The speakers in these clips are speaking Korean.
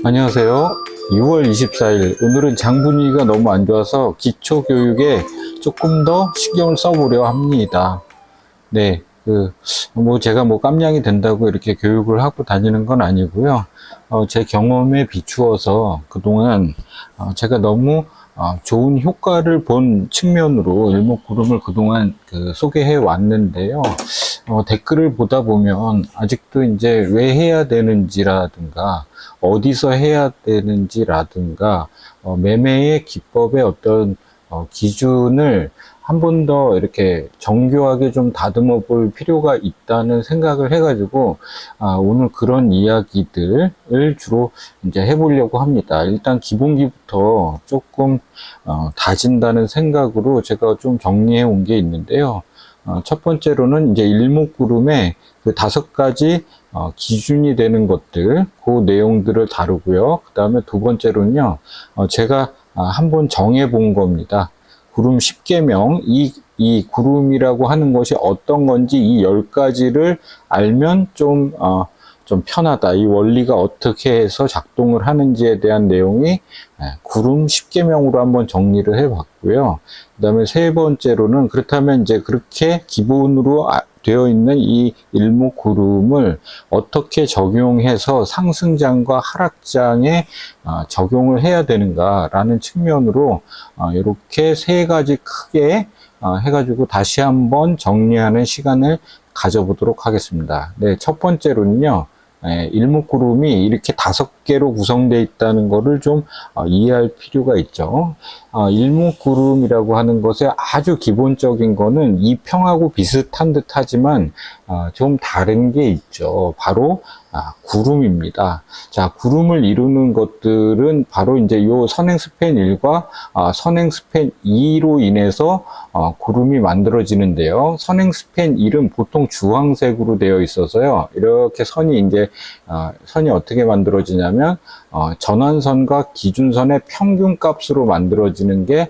안녕하세요. 6월 24일 오늘은 장 분위기가 너무 안 좋아서 기초교육에 조금 더 신경을 써보려 합니다. 네, 제가 깜냥이 된다고 이렇게 교육을 하고 다니는 건 아니고요. 제 경험에 비추어서 그동안 제가 너무 좋은 효과를 본 측면으로 일목구름을 그동안 소개해 왔는데요. 댓글을 보다 보면 아직도 이제 왜 해야 되는지라든가 어디서 해야 되는지라든가 매매의 기법의 어떤 기준을 한 번 더 이렇게 정교하게 좀 다듬어 볼 필요가 있다는 생각을 해가지고 오늘 그런 이야기들을 주로 이제 해보려고 합니다. 일단 기본기부터 조금 다진다는 생각으로 제가 좀 정리해 온 게 있는데요. 첫 번째로는 이제 일목구름의 그 5가지 기준이 되는 것들, 그 내용들을 다루고요. 그 다음에 두 번째로는요, 제가 한번 정해 본 겁니다. 구름 10계명, 이 구름이라고 하는 것이 어떤 건지 이 10가지를 알면 좀 편하다. 이 원리가 어떻게 해서 작동을 하는지에 대한 내용이 구름 10계명으로 한번 정리를 해 봤고요. 그 다음에 세 번째로는 그렇다면 이제 그렇게 기본으로 되어 있는 이 일목구름을 어떻게 적용해서 상승장과 하락장에 적용을 해야 되는가라는 측면으로 이렇게 3가지 크게 해가지고 다시 한번 정리하는 시간을 가져보도록 하겠습니다. 네, 첫 번째로는요. 일목구름이 이렇게 5개로 구성되어 있다는 것을 좀 이해할 필요가 있죠. 일목구름이라고 하는 것의 아주 기본적인 거는 이평하고 비슷한 듯 하지만 좀 다른 게 있죠. 바로 구름입니다. 자, 구름을 이루는 것들은 바로 이제 요 선행스팬 1과 선행스팬 2로 인해서 구름이 만들어지는데요. 선행스팬 1은 보통 주황색으로 되어 있어서요. 이렇게 선이 이제 선이 어떻게 만들어지냐면 전환선과 기준선의 평균값으로 만들어지는 게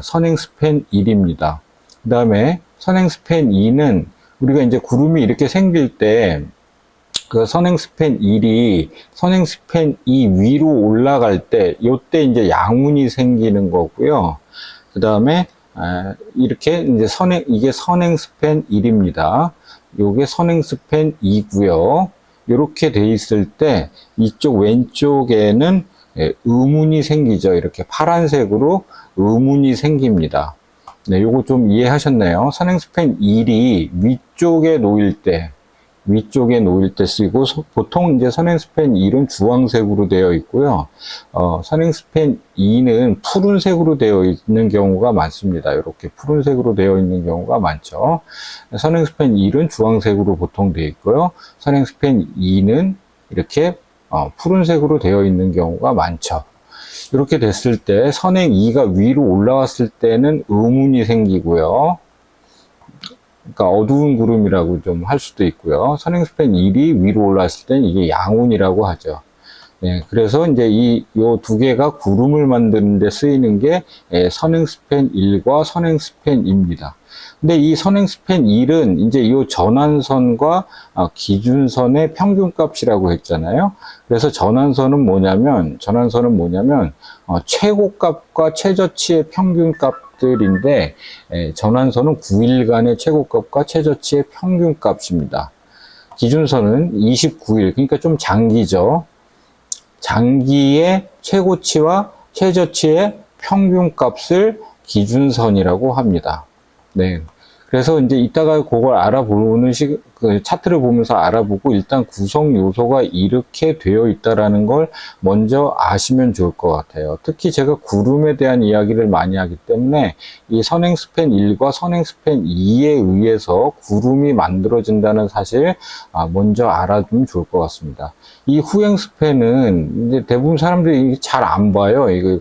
선행스팬 1입니다. 그 다음에 선행스팬 2는 우리가 이제 구름이 이렇게 생길 때 그 선행스팬 1이 선행스팬 2 위로 올라갈 때, 요때 이제 양운이 생기는 거고요. 그 다음에, 이렇게 이제 이게 선행스팬 1입니다. 요게 선행스팬 2고요. 요렇게 돼 있을 때, 이쪽 왼쪽에는 의문이 생기죠. 이렇게 파란색으로 의문이 생깁니다. 네, 요거 좀 이해하셨나요? 선행스팬 1이 위쪽에 놓일 때 쓰이고, 보통 이제 선행스팬 1은 주황색으로 되어 있고요. 선행스팬 2는 푸른색으로 되어 있는 경우가 많습니다. 이렇게 푸른색으로 되어 있는 경우가 많죠. 선행스팬 1은 주황색으로 보통 되어 있고요. 선행스팬 2는 이렇게 푸른색으로 되어 있는 경우가 많죠. 이렇게 됐을 때 선행 2가 위로 올라왔을 때는 의문이 생기고요. 그러니까 어두운 구름이라고 좀 할 수도 있고요. 선행스팬 1이 위로 올라왔을 때는 이게 양운이라고 하죠. 네, 그래서 이제 요 2개가 구름을 만드는 데 쓰이는 게 선행스팬 1과 선행스팬 2입니다. 근데 이 선행스팬 1은 이제 이 전환선과 기준선의 평균값이라고 했잖아요. 그래서 전환선은 뭐냐면 최고값과 최저치의 평균값들인데 전환선은 9일간의 최고값과 최저치의 평균값입니다. 기준선은 29일, 그러니까 좀 장기죠. 장기의 최고치와 최저치의 평균값을 기준선이라고 합니다. 네. 그래서 이제 이따가 그걸 알아보는 그 차트를 보면서 알아보고 일단 구성 요소가 이렇게 되어 있다라는 걸 먼저 아시면 좋을 것 같아요. 특히 제가 구름에 대한 이야기를 많이 하기 때문에 이 선행스팬 1과 선행스팬 2에 의해서 구름이 만들어진다는 사실 먼저 알아두면 좋을 것 같습니다. 이 후행스팬은 이제 대부분 사람들이 잘 안 봐요. 이거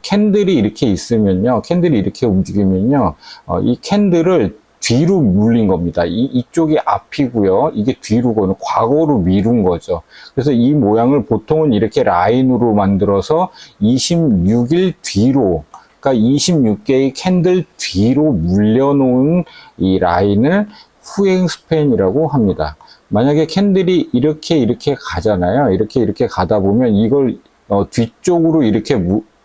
캔들이 이렇게 있으면요, 캔들이 이렇게 움직이면요, 이 캔들을 뒤로 물린 겁니다. 이쪽이 앞이고요, 이게 뒤로거는 과거로 미룬 거죠. 그래서 이 모양을 보통은 이렇게 라인으로 만들어서 26일 뒤로, 그러니까 26개의 캔들 뒤로 물려놓은 이 라인을 후행스팬이라고 합니다. 만약에 캔들이 이렇게 가잖아요. 이렇게 가다 보면 이걸 뒤쪽으로 이렇게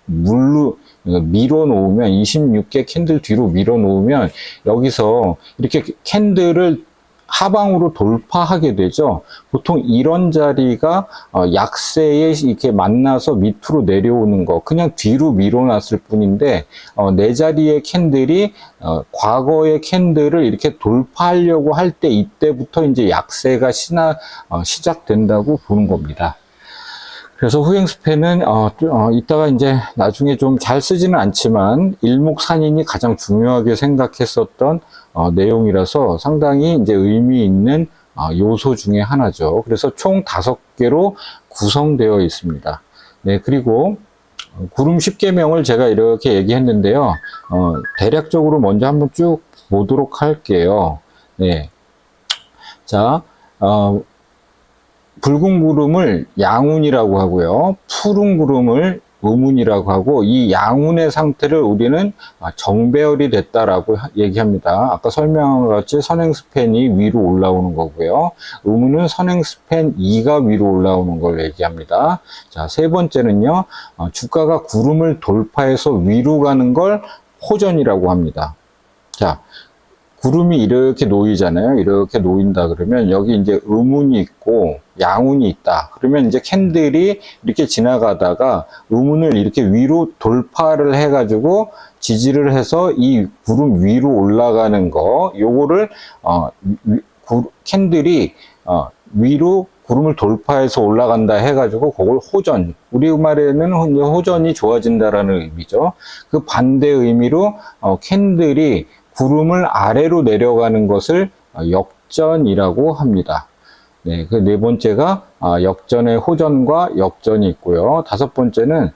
밀어 놓으면 26개 캔들 뒤로 밀어 놓으면 여기서 이렇게 캔들을 하방으로 돌파하게 되죠. 보통 이런 자리가 약세에 이렇게 만나서 밑으로 내려오는 거 그냥 뒤로 밀어놨을 뿐인데 내 자리의 캔들이 과거의 캔들을 이렇게 돌파하려고 할 때 이때부터 이제 약세가 시작된다고 보는 겁니다. 그래서 후행스팬은 이따가 이제 나중에 좀 잘 쓰지는 않지만 일목산인이 가장 중요하게 생각했었던 내용이라서 상당히 이제 의미 있는 요소 중에 하나죠. 그래서 총 5개로 구성되어 있습니다. 네, 그리고 구름 10계명을 제가 이렇게 얘기했는데요. 대략적으로 먼저 한번 쭉 보도록 할게요. 네. 자, 붉은 구름을 양운이라고 하고요. 푸른 구름을 음운이라고 하고 이 양운의 상태를 우리는 정배열이 됐다라고 얘기합니다. 아까 설명한 것 같이 선행스팬이 위로 올라오는 거고요. 음운은 선행스팬 2가 위로 올라오는 걸 얘기합니다. 자, 세 번째는요. 주가가 구름을 돌파해서 위로 가는 걸 호전이라고 합니다. 자, 구름이 이렇게 놓이잖아요. 이렇게 놓인다 그러면 여기 이제 음운이 있고 양운이 있다. 그러면 이제 캔들이 이렇게 지나가다가 음운을 이렇게 위로 돌파를 해가지고 지지를 해서 이 구름 위로 올라가는 거, 요거를 캔들이 위로 구름을 돌파해서 올라간다 해가지고 그걸 호전, 우리말에는 호전이 좋아진다라는 의미죠. 그 반대 의미로 캔들이 구름을 아래로 내려가는 것을 역전이라고 합니다. 네, 그 네 번째가 역전의 호전과 역전이 있고요. 다섯 번째는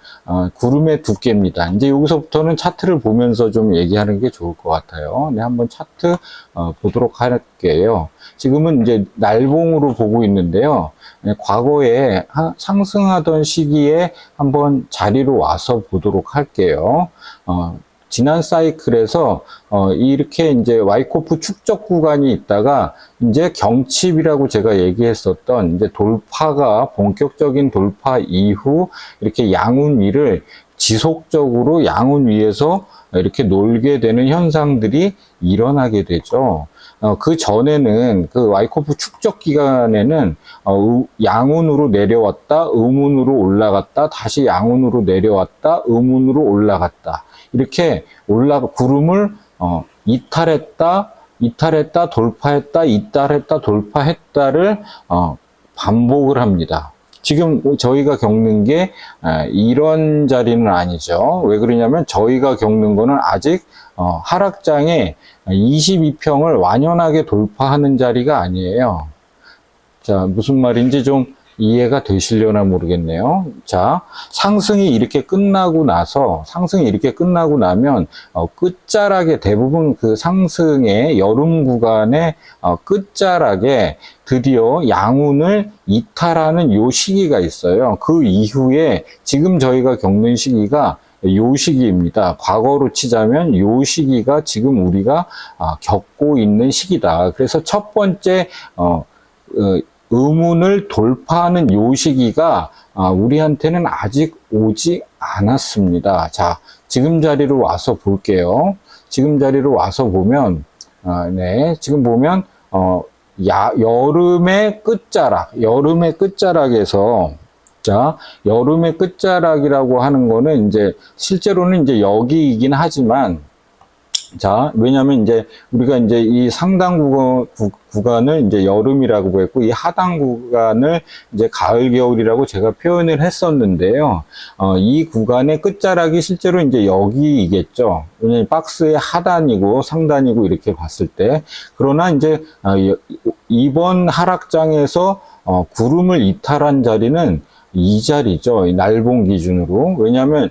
구름의 두께입니다. 이제 여기서부터는 차트를 보면서 좀 얘기하는 게 좋을 것 같아요. 네, 한번 차트 보도록 할게요. 지금은 이제 날봉으로 보고 있는데요. 네, 과거에 상승하던 시기에 한번 자리로 와서 보도록 할게요. 지난 사이클에서 이렇게 이제 와이코프 축적 구간이 있다가 이제 경칩이라고 제가 얘기했었던 이제 돌파가 본격적인 돌파 이후 이렇게 양운 위를 지속적으로 양운 위에서 이렇게 놀게 되는 현상들이 일어나게 되죠. 그 전에는 그 와이코프 축적 기간에는 양운으로 내려왔다, 음운으로 올라갔다, 다시 양운으로 내려왔다, 음운으로 올라갔다. 이렇게 구름을 이탈했다, 돌파했다, 이탈했다, 돌파했다를 반복을 합니다. 지금 저희가 겪는 게 이런 자리는 아니죠. 왜 그러냐면 저희가 겪는 거는 아직 하락장에 22평을 완연하게 돌파하는 자리가 아니에요. 자, 무슨 말인지 좀 이해가 되시려나 모르겠네요. 자, 상승이 이렇게 끝나고 나면 끝자락에 대부분 그 상승의 여름 구간의 끝자락에 드디어 양운을 이탈하는 요 시기가 있어요. 그 이후에 지금 저희가 겪는 시기가 요 시기입니다. 과거로 치자면 요 시기가 지금 우리가 겪고 있는 시기다. 그래서 첫 번째 음운을 돌파하는 요 시기가 우리한테는 아직 오지 않았습니다. 자, 지금 자리로 와서 볼게요. 지금 자리로 와서 보면 네, 지금 보면 여름의 끝자락에서 자, 여름의 끝자락이라고 하는 거는 이제 실제로는 이제 여기이긴 하지만 자, 왜냐면 이제 우리가 이제 이 상당 구간을 이제 여름이라고 했고 이 하단 구간을 이제 가을 겨울이라고 제가 표현을 했었는데요. 이 구간의 끝자락이 실제로 이제 여기이겠죠. 왜냐면 박스의 하단이고 상단이고 이렇게 봤을 때. 그러나 이제 이번 하락장에서 구름을 이탈한 자리는 이 자리죠. 날봉 기준으로. 왜냐하면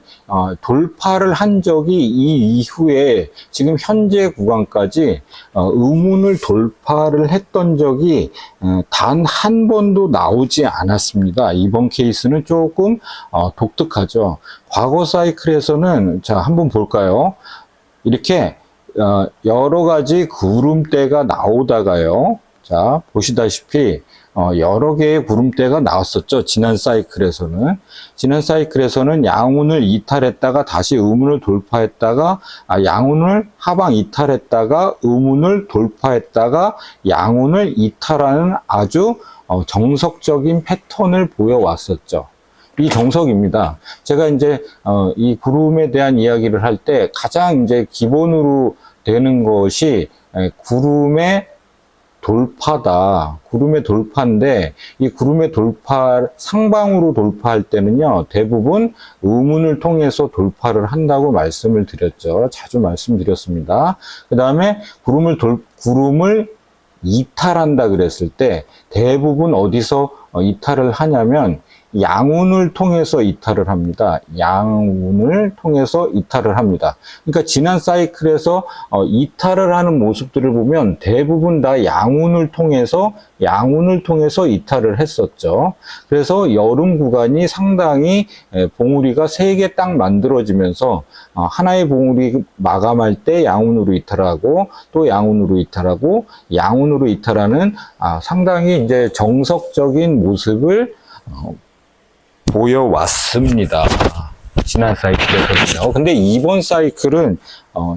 돌파를 한 적이 이 이후에 지금 현재 구간까지 음운을 돌파를 했던 적이 단 한 번도 나오지 않았습니다. 이번 케이스는 조금 독특하죠. 과거 사이클에서는 자, 한번 볼까요? 이렇게 여러 가지 구름대가 나오다가요. 자, 보시다시피 여러 개의 구름대가 나왔었죠. 지난 사이클에서는. 지난 사이클에서는 양운을 이탈했다가 다시 음운을 돌파했다가, 양운을 하방 이탈했다가 음운을 돌파했다가 양운을 이탈하는 아주 정석적인 패턴을 보여왔었죠. 이 정석입니다. 제가 이제 이 구름에 대한 이야기를 할 때 가장 이제 기본으로 되는 것이 구름의 돌파다. 구름의 돌파인데, 이 구름의 돌파, 상방으로 돌파할 때는요, 대부분 음운을 통해서 돌파를 한다고 말씀을 드렸죠. 자주 말씀드렸습니다. 그 다음에 구름을 이탈한다 그랬을 때, 대부분 어디서 이탈을 하냐면, 양운을 통해서 이탈을 합니다. 양운을 통해서 이탈을 합니다. 그러니까 지난 사이클에서 이탈을 하는 모습들을 보면 대부분 다 양운을 통해서 이탈을 했었죠. 그래서 여름 구간이 상당히 봉우리가 3개 딱 만들어지면서 하나의 봉우리 마감할 때 양운으로 이탈하고 또 양운으로 이탈하고 양운으로 이탈하는 상당히 이제 정석적인 모습을 보여왔습니다. 지난 사이클에서는요. 근데 이번 사이클은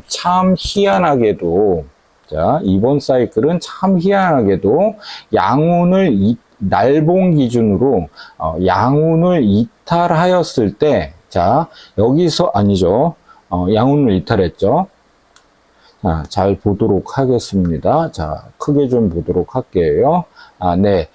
참 희한하게도, 자, 이번 사이클은 참 희한하게도 양운을 날봉 기준으로 양운을 이탈하였을 때, 자, 여기서 아니죠. 양운을 이탈했죠. 자, 잘 보도록 하겠습니다. 자, 크게 좀 보도록 할게요. 네.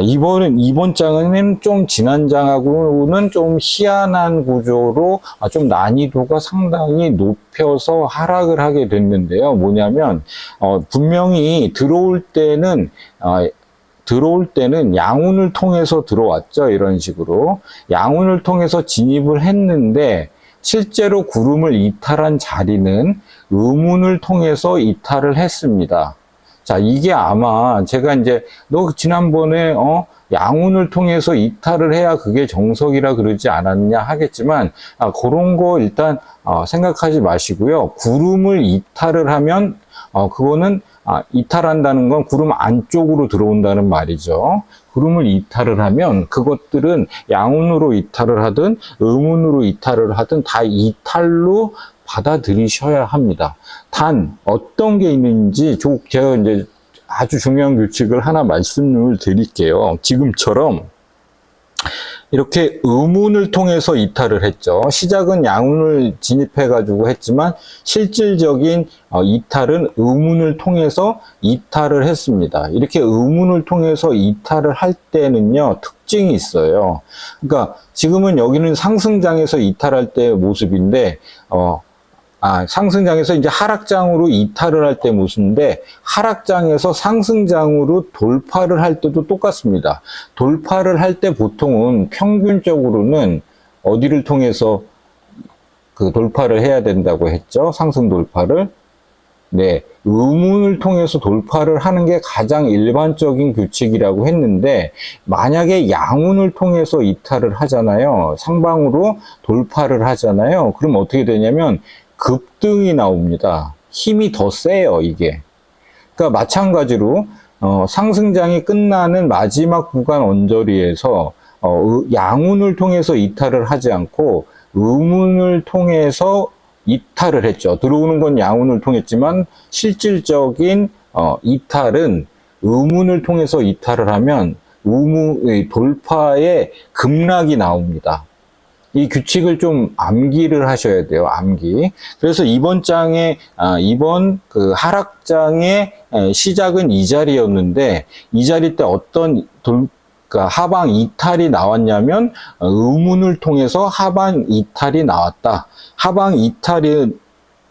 이번 장은 좀 지난 장하고는 좀 희한한 구조로 좀 난이도가 상당히 높여서 하락을 하게 됐는데요. 뭐냐면, 분명히 들어올 때는 양운을 통해서 들어왔죠. 이런 식으로. 양운을 통해서 진입을 했는데, 실제로 구름을 이탈한 자리는 음운을 통해서 이탈을 했습니다. 자, 이게 아마 제가 이제 너 지난번에 양운을 통해서 이탈을 해야 그게 정석이라 그러지 않았냐 하겠지만 그런 거 일단 생각하지 마시고요. 구름을 이탈을 하면 그거는 이탈한다는 건 구름 안쪽으로 들어온다는 말이죠. 구름을 이탈을 하면 그것들은 양운으로 이탈을 하든 음운으로 이탈을 하든 다 이탈로 받아들이셔야 합니다. 단 어떤 게 있는지 제가 이제 아주 중요한 규칙을 하나 말씀을 드릴게요. 지금처럼 이렇게 음운을 통해서 이탈을 했죠. 시작은 양운을 진입해가지고 했지만 실질적인 이탈은 음운을 통해서 이탈을 했습니다. 이렇게 음운을 통해서 이탈을 할 때는요, 특징이 있어요. 그러니까 지금은 여기는 상승장에서 이탈할 때의 모습인데, 상승장에서 이제 하락장으로 이탈을 할 때 모습인데, 하락장에서 상승장으로 돌파를 할 때도 똑같습니다. 돌파를 할 때 보통은 평균적으로는 어디를 통해서 그 돌파를 해야 된다고 했죠? 상승 돌파를. 네, 음운을 통해서 돌파를 하는 게 가장 일반적인 규칙이라고 했는데, 만약에 양운을 통해서 이탈을 하잖아요. 상방으로 돌파를 하잖아요. 그럼 어떻게 되냐면 급등이 나옵니다. 힘이 더 세요, 이게. 그러니까 마찬가지로 상승장이 끝나는 마지막 구간 언저리에서 양운을 통해서 이탈을 하지 않고 음운을 통해서 이탈을 했죠. 들어오는 건 양운을 통했지만 실질적인 이탈은 음운을 통해서 이탈을 하면 돌파에 급락이 나옵니다. 이 규칙을 좀 암기를 하셔야 돼요. 암기. 그래서 이번 장에 이번 그 하락장의 시작은 이 자리였는데, 이 자리 때 어떤 그러니까 하방 이탈이 나왔냐면 음운을 통해서 하방 이탈이 나왔다. 하방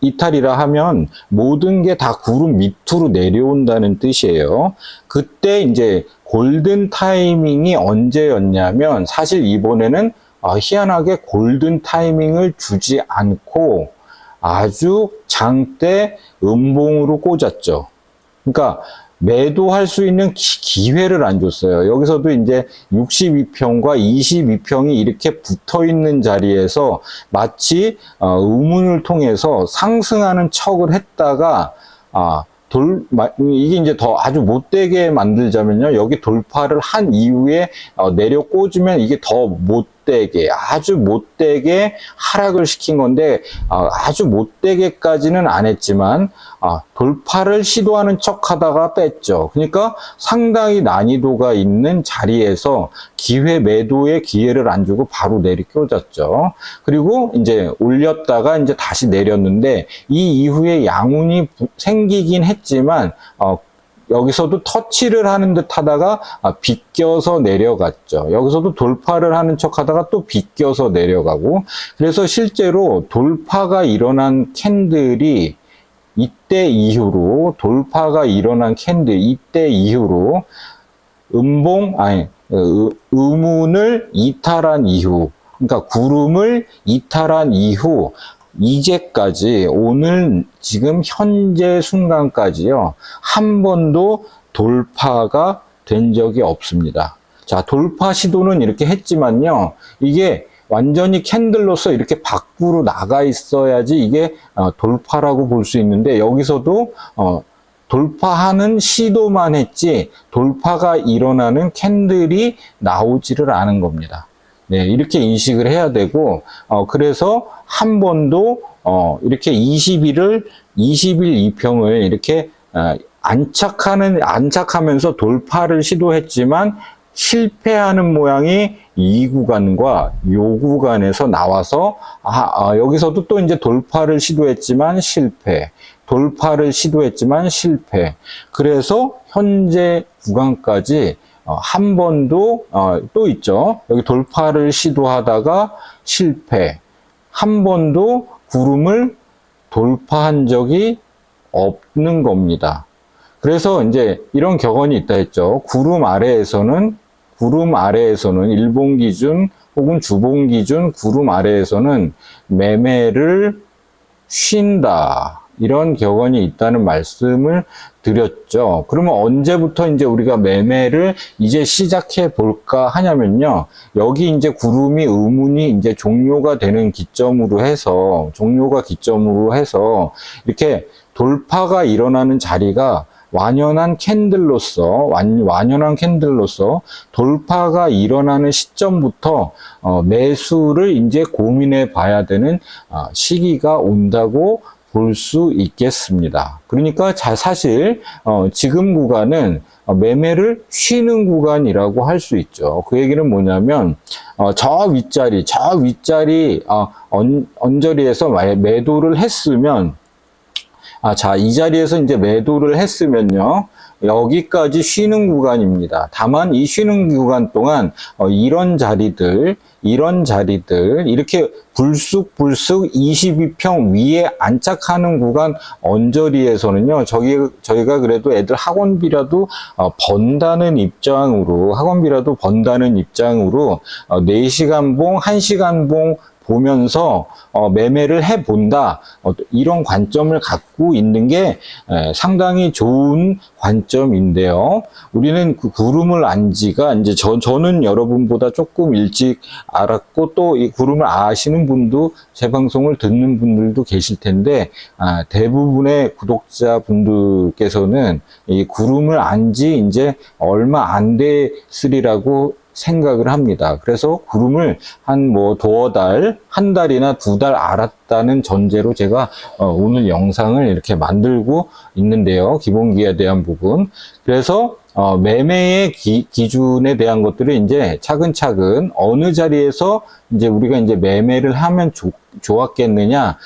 이탈이라 하면 모든 게 다 구름 밑으로 내려온다는 뜻이에요. 그때 이제 골든 타이밍이 언제였냐면, 사실 이번에는 희한하게 골든 타이밍을 주지 않고 아주 장대 음봉으로 꽂았죠. 그러니까 매도할 수 있는 기회를 안 줬어요. 여기서도 이제 62평과 22평이 이렇게 붙어 있는 자리에서 마치 음운을 통해서 상승하는 척을 했다가 이게 이제 더 아주 못되게 만들자면요. 여기 돌파를 한 이후에 내려 꽂으면 이게 더 못되게, 아주 못되게 하락을 시킨 건데, 아주 못되게까지는 안 했지만, 돌파를 시도하는 척 하다가 뺐죠. 그러니까 상당히 난이도가 있는 자리에서 매도의 기회를 안 주고 바로 내리 꽂았죠. 그리고 이제 올렸다가 이제 다시 내렸는데, 이 이후에 양운이 생기긴 했지만, 여기서도 터치를 하는 듯 하다가 비껴서 내려갔죠. 여기서도 돌파를 하는 척 하다가 또 비껴서 내려가고, 그래서 실제로 돌파가 일어난 캔들이 이때 이후로 음운을 이탈한 이후, 그러니까 구름을 이탈한 이후 이제까지, 오늘 지금 현재 순간까지요, 한 번도 돌파가 된 적이 없습니다. 자, 돌파 시도는 이렇게 했지만요, 이게 완전히 캔들로서 이렇게 밖으로 나가 있어야지 이게 돌파라고 볼 수 있는데, 여기서도 돌파하는 시도만 했지 돌파가 일어나는 캔들이 나오지를 않은 겁니다. 네, 이렇게 인식을 해야 되고, 그래서 한 번도, 이렇게 20일 2평을 이렇게, 안착하면서 돌파를 시도했지만, 실패하는 모양이 이 구간과 요 구간에서 나와서, 여기서도 또 이제 돌파를 시도했지만 실패. 그래서 현재 구간까지 한 번도, 또 있죠. 여기 돌파를 시도하다가 실패. 한 번도 구름을 돌파한 적이 없는 겁니다. 그래서 이제 이런 격언이 있다 했죠. 구름 아래에서는 일본 기준 혹은 주봉 기준 구름 아래에서는 매매를 쉰다. 이런 격언이 있다는 말씀을 드렸죠. 그러면 언제부터 이제 우리가 매매를 이제 시작해 볼까 하냐면요. 여기 이제 구름이 음운이 이제 종료가 기점으로 해서 이렇게 돌파가 일어나는 자리가 완연한 캔들로서 돌파가 일어나는 시점부터 매수를 이제 고민해 봐야 되는 시기가 온다고 볼 수 있겠습니다. 그러니까 사실 지금 구간은 매매를 쉬는 구간이라고 할 수 있죠. 그 얘기는 뭐냐면 저 윗자리 언저리에서 매도를 했으면, 자, 이 자리에서 이제 매도를 했으면요, 여기까지 쉬는 구간입니다. 다만 이 쉬는 구간 동안 이런 자리들 이렇게 불쑥 22평 위에 안착하는 구간 언저리에서는요, 저희가 그래도 애들 학원비라도 번다는 입장으로 4시간 봉, 1시간 봉 보면서 매매를 해본다, 이런 관점을 갖고 있는 게 상당히 좋은 관점인데요. 우리는 그 구름을 안 지가 이제 저는 여러분보다 조금 일찍 알았고, 또 이 구름을 아시는 분도, 제 방송을 듣는 분들도 계실 텐데, 대부분의 구독자분들께서는 이 구름을 안 지 이제 얼마 안 됐으리라고 생각을 합니다. 그래서 구름을 한 달이나 2달 알았다는 전제로 제가 오늘 영상을 이렇게 만들고 있는데요. 기본기에 대한 부분. 그래서 매매의 기준에 대한 것들을 이제 차근차근 어느 자리에서 이제 우리가 이제 매매를 하면 좋았겠느냐,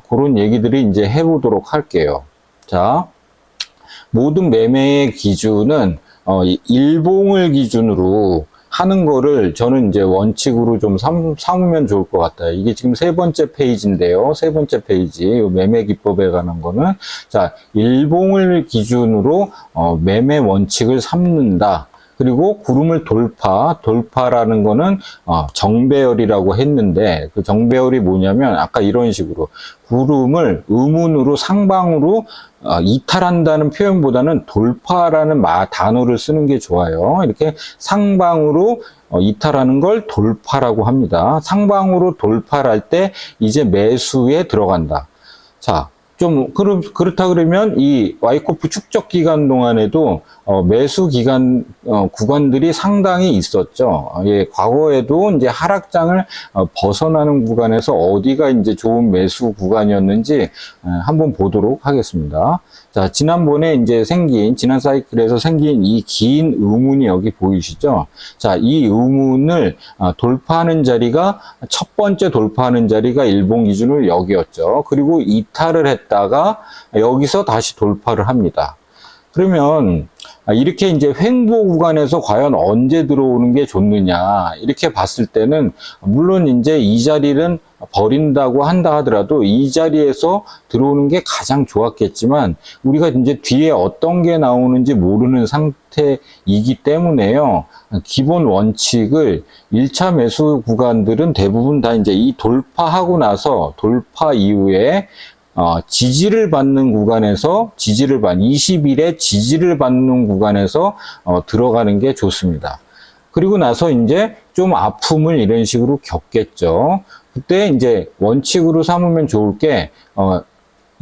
그런 얘기들을 이제 해보도록 할게요. 자, 모든 매매의 기준은 일봉을 기준으로 하는 거를 저는 이제 원칙으로 좀 삼으면 좋을 것 같아요. 이게 지금 3번째 페이지인데요. 3번째 페이지, 매매 기법에 관한 거는, 자, 일봉을 기준으로 매매 원칙을 삼는다. 그리고 구름을 돌파라는 거는 정배열이라고 했는데, 그 정배열이 뭐냐면 아까 이런 식으로 구름을 음운으로 상방으로 이탈한다는 표현보다는 돌파라는 단어를 쓰는 게 좋아요. 이렇게 상방으로 이탈하는 걸 돌파라고 합니다. 상방으로 돌파를 할 때 이제 매수에 들어간다. 자, 그렇다 그러면 이 와이코프 축적 기간 동안에도 매수 기간 구간들이 상당히 있었죠. 예, 과거에도 이제 하락장을 벗어나는 구간에서 어디가 이제 좋은 매수 구간이었는지 한번 보도록 하겠습니다. 자, 지난번에 이제 지난 사이클에서 생긴 이 긴 의문이 여기 보이시죠? 자, 이 의문을 돌파하는 자리가, 첫 번째 돌파하는 자리가 일본 기준으로 여기였죠. 그리고 이탈을 했다가 여기서 다시 돌파를 합니다. 그러면 이렇게 이제 횡보 구간에서 과연 언제 들어오는 게 좋느냐, 이렇게 봤을 때는 물론 이제 이 자리는 버린다고 한다 하더라도 이 자리에서 들어오는 게 가장 좋았겠지만 우리가 이제 뒤에 어떤 게 나오는지 모르는 상태이기 때문에요. 기본 원칙을 1차 매수 구간들은 대부분 다 이제 이 돌파 이후에 지지를 받는 구간에서 20일에 지지를 받는 구간에서 들어가는 게 좋습니다. 그리고 나서 이제 좀 아픔을 이런 식으로 겪겠죠. 그때 이제 원칙으로 삼으면 좋을 게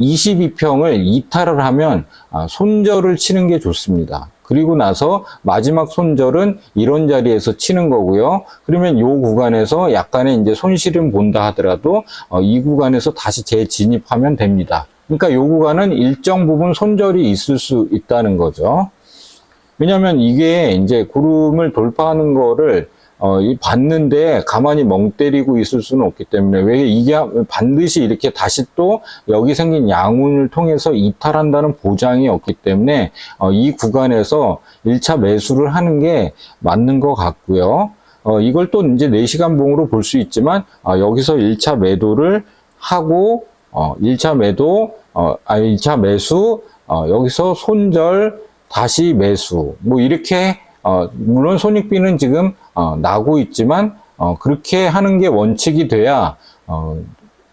22평을 이탈을 하면 손절을 치는 게 좋습니다. 그리고 나서 마지막 손절은 이런 자리에서 치는 거고요. 그러면 이 구간에서 약간의 이제 손실은 본다 하더라도 이 구간에서 다시 재진입하면 됩니다. 그러니까 이 구간은 일정 부분 손절이 있을 수 있다는 거죠. 왜냐하면 이게 이제 구름을 돌파하는 거를 봤는데 가만히 멍 때리고 있을 수는 없기 때문에, 왜 이게 반드시 이렇게 다시 또 여기 생긴 양운을 통해서 이탈한다는 보장이 없기 때문에 이 구간에서 1차 매수를 하는 게 맞는 것 같고요. 이걸 또 이제 4시간 봉으로 볼 수 있지만 여기서 1차 매도를 하고 1차 매수, 여기서 손절, 다시 매수, 뭐 이렇게 물론 손익비는 지금 나고 있지만 그렇게 하는 게 원칙이 돼야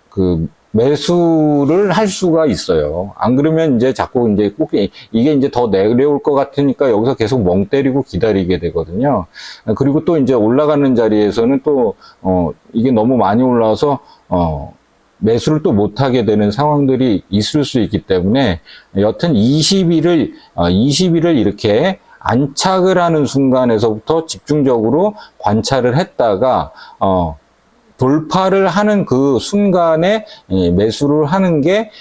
그 매수를 할 수가 있어요. 안 그러면 이제 자꾸 이제 꼭 이게 이제 더 내려올 것 같으니까 여기서 계속 멍 때리고 기다리게 되거든요. 그리고 또 이제 올라가는 자리에서는 또 이게 너무 많이 올라와서 매수를 또 못하게 되는 상황들이 있을 수 있기 때문에, 여튼 20일을 이렇게 안착을 하는 순간에서부터 집중적으로 관찰을 했다가 돌파를 하는 그 순간에 매수를 하는 게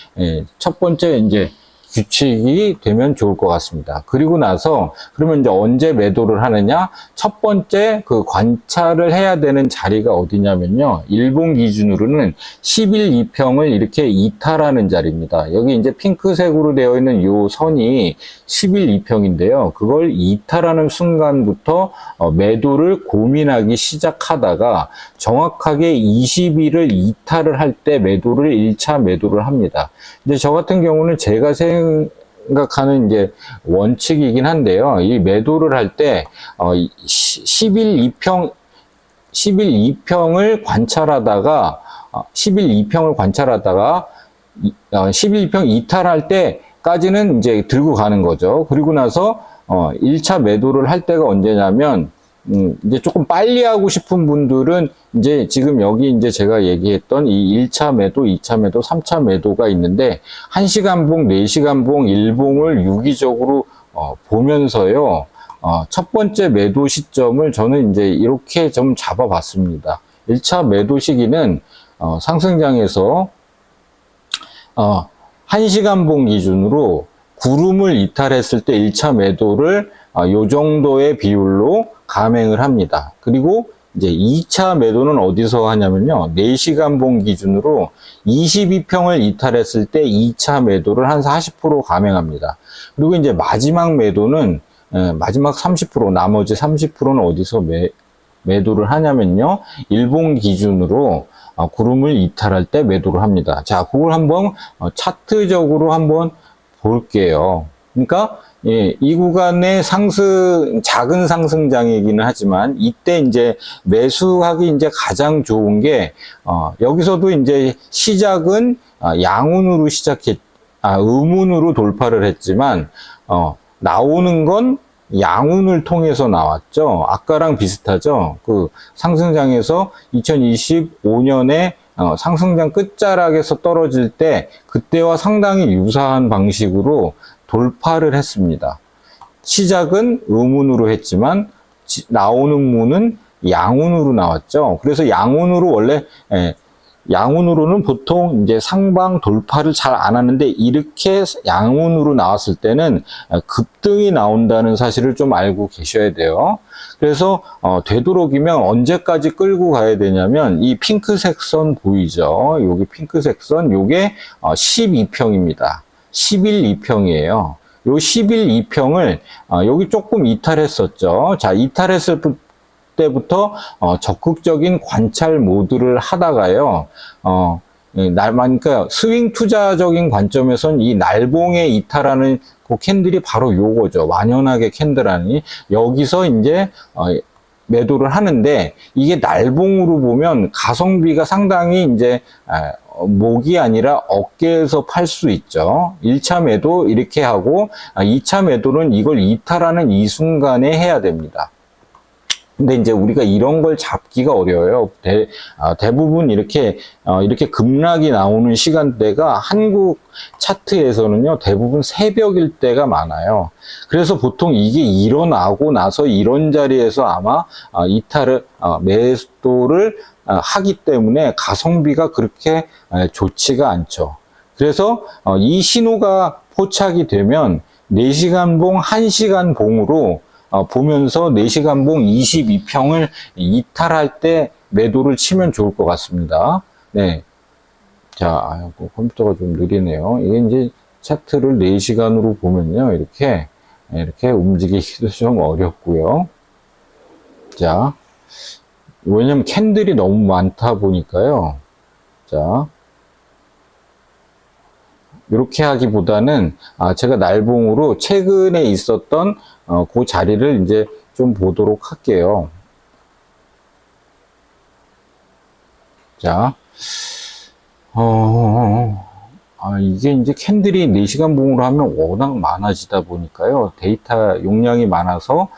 첫 번째 이제 규칙이 되면 좋을 것 같습니다. 그리고 나서 그러면 이제 언제 매도를 하느냐? 첫 번째 그 관찰을 해야 되는 자리가 어디냐면요, 일본 기준으로는 10일 2평을 이렇게 이탈하는 자리입니다. 여기 이제 핑크색으로 되어 있는 요 선이 10일 2평인데요. 그걸 이탈하는 순간부터 매도를 고민하기 시작하다가 정확하게 20일을 이탈을 할 때 매도를 1차 매도를 합니다. 이제 저 같은 경우는 제가 생각하는 이제 원칙이긴 한데요. 이 매도를 할 때 10일 2평을 관찰하다가 10일 2평 이탈할 때까지는 이제 들고 가는 거죠. 그리고 나서 1차 매도를 할 때가 언제냐면, 이제 조금 빨리 하고 싶은 분들은 이제 지금 여기 이제 제가 얘기했던 이 1차 매도, 2차 매도, 3차 매도가 있는데, 1시간 봉, 4시간 봉, 1봉을 유기적으로 보면서요, 첫 번째 매도 시점을 저는 이제 이렇게 좀 잡아봤습니다. 1차 매도 시기는 상승장에서 1시간 봉 기준으로 구름을 이탈했을 때 1차 매도를 요 정도의 비율로 감행을 합니다. 그리고 이제 2차 매도는 어디서 하냐면요, 4시간 봉 기준으로 22평을 이탈했을 때 2차 매도를 한 40% 감행합니다. 그리고 이제 마지막 매도는 마지막 30%, 나머지 30%는 어디서 매도를 하냐면요, 일본 기준으로 구름을 이탈할 때 매도를 합니다. 자, 그걸 한번 차트적으로 한번 볼게요. 그러니까 이 구간의 작은 상승장이기는 하지만, 이때 이제 매수하기 이제 가장 좋은 게, 여기서도 이제 시작은 양운으로 음운으로 돌파를 했지만, 나오는 건 양운을 통해서 나왔죠. 아까랑 비슷하죠. 그 상승장에서 2025년에 상승장 끝자락에서 떨어질 때 그때와 상당히 유사한 방식으로 돌파를 했습니다. 시작은 음운으로 했지만 나오는 문은 양운으로 나왔죠. 그래서 양운으로 원래 양운으로는 보통 이제 상방 돌파를 잘 안 하는데 이렇게 양운으로 나왔을 때는 급등이 나온다는 사실을 좀 알고 계셔야 돼요. 그래서 되도록이면 언제까지 끌고 가야 되냐면 이 핑크색 선 보이죠? 여기 핑크색 선, 요게 12평입니다. 11 2평이에요. 요 11 2평을 여기 조금 이탈했었죠. 자, 이탈했을 때부터 적극적인 관찰 모드를 하다가요. 그러니까 스윙 투자적인 관점에선 이 날봉에 이탈하는 그 캔들이 바로 요거죠. 완연하게 캔들하니 여기서 이제 매도를 하는데 이게 날봉으로 보면 가성비가 상당히 이제 목이 아니라 어깨에서 팔 수 있죠. 1차 매도 이렇게 하고 2차 매도는 이걸 이탈하는 이 순간에 해야 됩니다. 근데 이제 우리가 이런 걸 잡기가 어려워요. 대부분 이렇게 급락이 나오는 시간대가 한국 차트에서는요, 대부분 새벽일 때가 많아요. 그래서 보통 이게 일어나고 나서 이런 자리에서 아마 매도를 하기 때문에 가성비가 그렇게 좋지가 않죠. 그래서 이 신호가 포착이 되면 4시간 봉, 1시간 봉으로 보면서 4시간 봉 22평을 이탈할 때 매도를 치면 좋을 것 같습니다. 네. 자, 컴퓨터가 좀 느리네요. 이게 이제 차트를 4시간으로 보면요. 이렇게 움직이기도 좀 어렵고요. 자, 왜냐면 캔들이 너무 많다 보니까요. 자, 이렇게 하기보다는 제가 날봉으로 최근에 있었던 그 자리를 이제 좀 보도록 할게요. 자, 이게 이제 캔들이 4시간 봉으로 하면 워낙 많아지다 보니까요. 데이터 용량이 많아서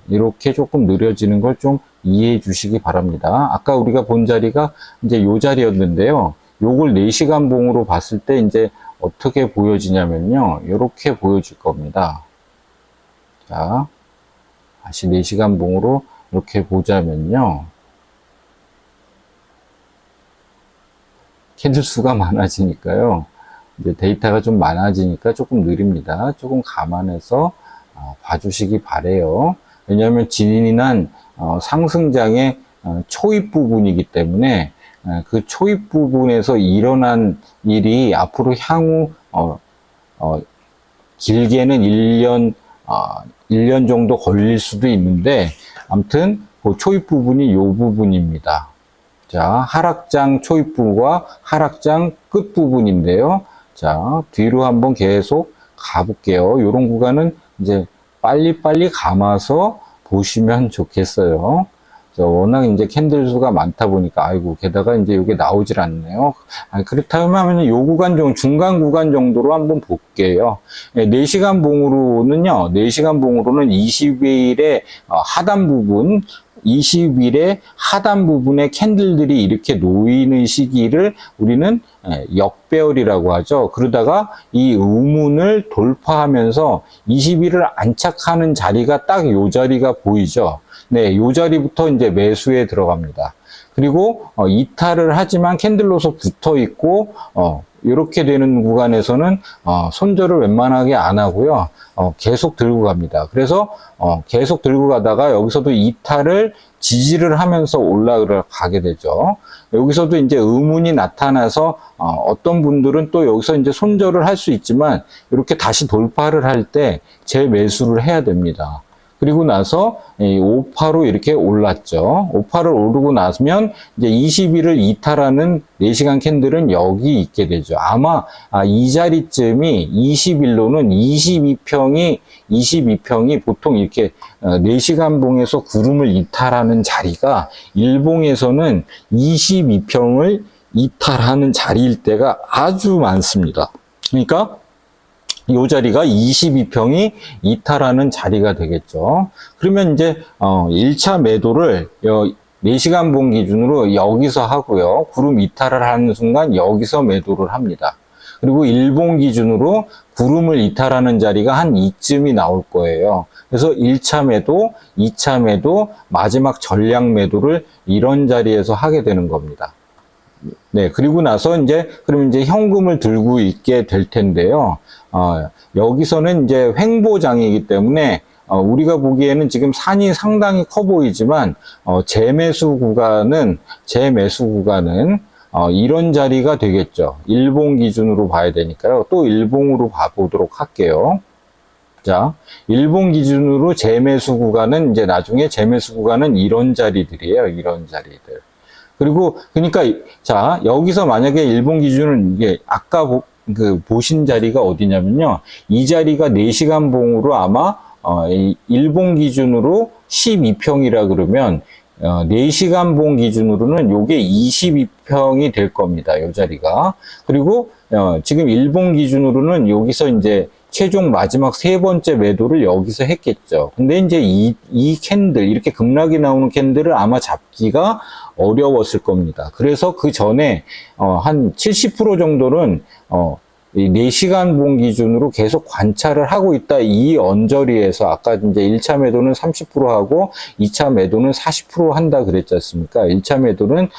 이렇게 조금 느려지는 걸 좀 이해해 주시기 바랍니다. 아까 우리가 본 자리가 이제 요 자리였는데요. 요걸 4시간 봉으로 봤을 때 이제 어떻게 보여지냐면요. 이렇게 보여질 겁니다. 자, 다시 4시간 봉으로 이렇게 보자면요. 캔들 수가 많아지니까요. 이제 데이터가 좀 많아지니까 조금 느립니다. 조금 감안해서 봐주시기 바래요. 왜냐하면 진인한 상승장의 초입 부분이기 때문에 그 초입 부분에서 일어난 일이 앞으로 향후 길게는 1년 정도 걸릴 수도 있는데 아무튼 그 초입 부분이 이 부분입니다. 자, 하락장 초입 부분과 하락장 끝 부분인데요. 자, 뒤로 한번 계속 가볼게요. 이런 구간은 이제 빨리빨리 감아서 보시면 좋겠어요. 워낙 이제 캔들 수가 많다 보니까, 아이고, 게다가 이제 이게 나오질 않네요. 그렇다면 요 구간 정도, 중간 구간 정도로 한번 볼게요. 4시간 봉으로는요, 4시간 봉으로는 20일의 하단 부분, 20일의 하단 부분에 캔들들이 이렇게 놓이는 시기를 우리는 역배열이라고 하죠. 그러다가 이 우문을 돌파하면서 20일을 안착하는 자리가 딱 요 자리가 보이죠. 네, 요 자리부터 이제 매수에 들어갑니다. 그리고 이탈을 하지만 캔들로서 붙어 있고 이렇게 되는 구간에서는 손절을 웬만하게 안 하고요. 계속 들고 갑니다. 그래서 계속 들고 가다가 여기서도 이탈을 지지를 하면서 올라가게 되죠. 여기서도 이제 의문이 나타나서 어떤 분들은 또 여기서 이제 손절을 할 수 있지만 이렇게 다시 돌파를 할 때 재매수를 해야 됩니다. 그리고 나서 5파로 이렇게 올랐죠. 5파를 오르고 나면 이제 20일을 이탈하는 4시간 캔들은 여기 있게 되죠. 아마 이 자리쯤이 20일로는 22평이 보통 이렇게 4시간 봉에서 구름을 이탈하는 자리가 일봉에서는 22평을 이탈하는 자리일 때가 아주 많습니다. 그러니까 이 자리가 22평이 이탈하는 자리가 되겠죠. 그러면 이제 1차 매도를 4시간 봉 기준으로 여기서 하고요. 구름 이탈을 하는 순간 여기서 매도를 합니다. 그리고 일봉 기준으로 구름을 이탈하는 자리가 한 이쯤이 나올 거예요. 그래서 1차 매도, 2차 매도, 마지막 전량 매도를 이런 자리에서 하게 되는 겁니다. 네, 그리고 나서 그럼 이제 현금을 들고 있게 될 텐데요. 여기서는 이제 횡보장이기 때문에 우리가 보기에는 지금 산이 상당히 커 보이지만 재매수 구간은 이런 자리가 되겠죠. 일봉 기준으로 봐야 되니까요. 또 일봉으로 봐보도록 할게요. 자, 일봉 기준으로 재매수 구간은 이제 나중에 재매수 구간은 이런 자리들이에요. 이런 자리들. 그리고 그러니까 자, 여기서 만약에 일봉 기준은 이게 아까 보신 자리가 어디냐면요. 이 자리가 4시간 봉으로 아마 일봉 기준으로 12평이라 그러면 4시간 봉 기준으로는 요게 22평이 될 겁니다. 요 자리가. 그리고 지금 일봉 기준으로는 여기서 이제 최종 마지막 3번째 매도를 여기서 했겠죠. 근데 이제 이 캔들, 이렇게 급락이 나오는 캔들을 아마 잡기가 어려웠을 겁니다. 그래서 그 전에 한 70% 정도는 이 4시간 봉 기준으로 계속 관찰을 하고 있다. 이 언저리에서 아까 이제 1차 매도는 30% 하고 2차 매도는 40% 한다 그랬지 않습니까? 1차 매도는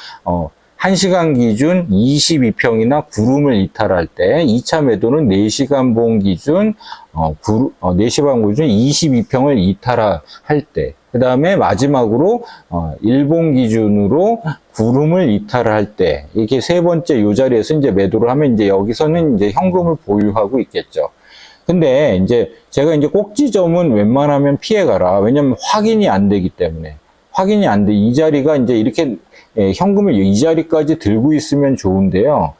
1시간 기준 22평이나 구름을 이탈할 때, 2차 매도는 4시간 봉 기준 4시간 봉 기준 22평을 이탈할 때, 그 다음에 마지막으로 일봉 기준으로 구름을 이탈할 때, 이렇게 3번째 요 자리에서 이제 매도를 하면 이제 여기서는 이제 현금을 보유하고 있겠죠. 근데 이제 제가 이제 꼭지점은 웬만하면 피해가라. 왜냐면 확인이 안 되기 때문에. 확인이 안 돼. 이 자리가 이제 이렇게 현금을 이 자리까지 들고 있으면 좋은데요.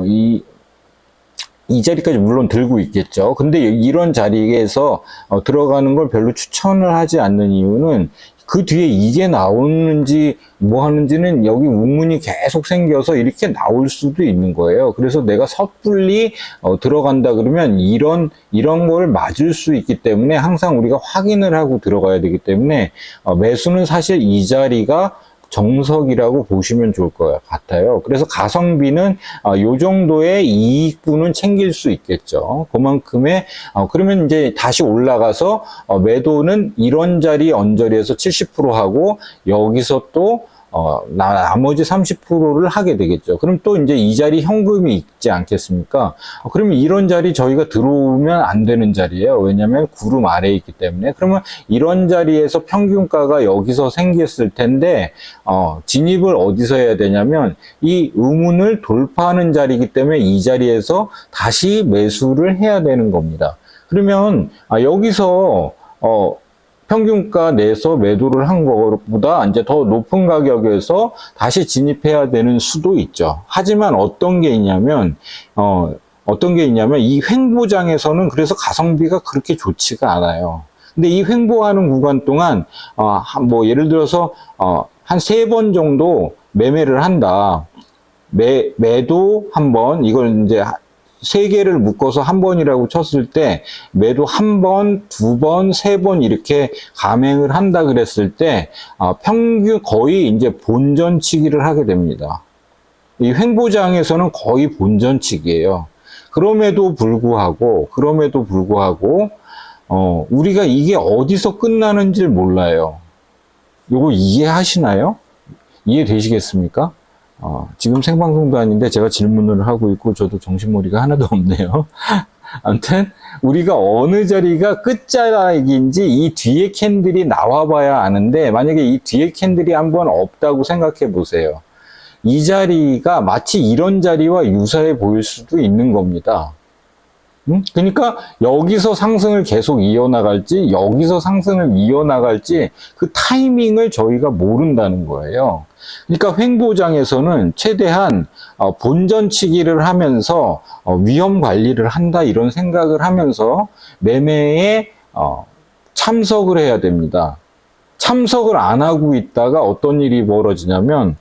이 자리까지 물론 들고 있겠죠. 근데 이런 자리에서 들어가는 걸 별로 추천을 하지 않는 이유는 그 뒤에 이게 나오는지 뭐 하는지는 여기 우문이 계속 생겨서 이렇게 나올 수도 있는 거예요. 그래서 내가 섣불리 들어간다 그러면 이런 걸 맞을 수 있기 때문에 항상 우리가 확인을 하고 들어가야 되기 때문에 매수는 사실 이 자리가 정석이라고 보시면 좋을 것 같아요. 그래서 가성비는 요 정도의 이익분은 챙길 수 있겠죠. 그만큼의 그러면 이제 다시 올라가서 매도는 이런 자리 언저리에서 70% 하고 여기서 또 나머지 30%를 하게 되겠죠. 그럼 또 이제 이 자리 현금이 있지 않겠습니까? 그러면 이런 자리 저희가 들어오면 안 되는 자리예요. 왜냐하면 구름 아래에 있기 때문에. 그러면 이런 자리에서 평균가가 여기서 생겼을 텐데 진입을 어디서 해야 되냐면 이 의문을 돌파하는 자리이기 때문에 이 자리에서 다시 매수를 해야 되는 겁니다. 그러면 여기서 평균가 내서 매도를 한 것보다 이제 더 높은 가격에서 다시 진입해야 되는 수도 있죠. 하지만 어떤 게 있냐면 이 횡보장에서는 그래서 가성비가 그렇게 좋지가 않아요. 근데 이 횡보하는 구간 동안 뭐 예를 들어서 한 3번 정도 매매를 한다. 매도 한 번, 이걸 이제 3개를 묶어서 한 번이라고 쳤을 때 매도 1번, 2번, 3번 이렇게 감행을 한다 그랬을 때 평균 거의 이제 본전치기를 하게 됩니다. 이 횡보장에서는 거의 본전치기예요. 그럼에도 불구하고 우리가 이게 어디서 끝나는지 몰라요. 요거 이해하시나요? 이해되시겠습니까? 지금 생방송도 아닌데 제가 질문을 하고 있고 저도 정신머리가 하나도 없네요. 아무튼 우리가 어느 자리가 끝자락인지 이 뒤에 캔들이 나와봐야 아는데 만약에 이 뒤에 캔들이 한번 없다고 생각해 보세요. 이 자리가 마치 이런 자리와 유사해 보일 수도 있는 겁니다. 그러니까 여기서 상승을 계속 이어나갈지 여기서 상승을 이어나갈지 그 타이밍을 저희가 모른다는 거예요. 그러니까 횡보장에서는 최대한 본전치기를 하면서 위험 관리를 한다 이런 생각을 하면서 매매에 참석을 해야 됩니다. 참석을 안 하고 있다가 어떤 일이 벌어지냐면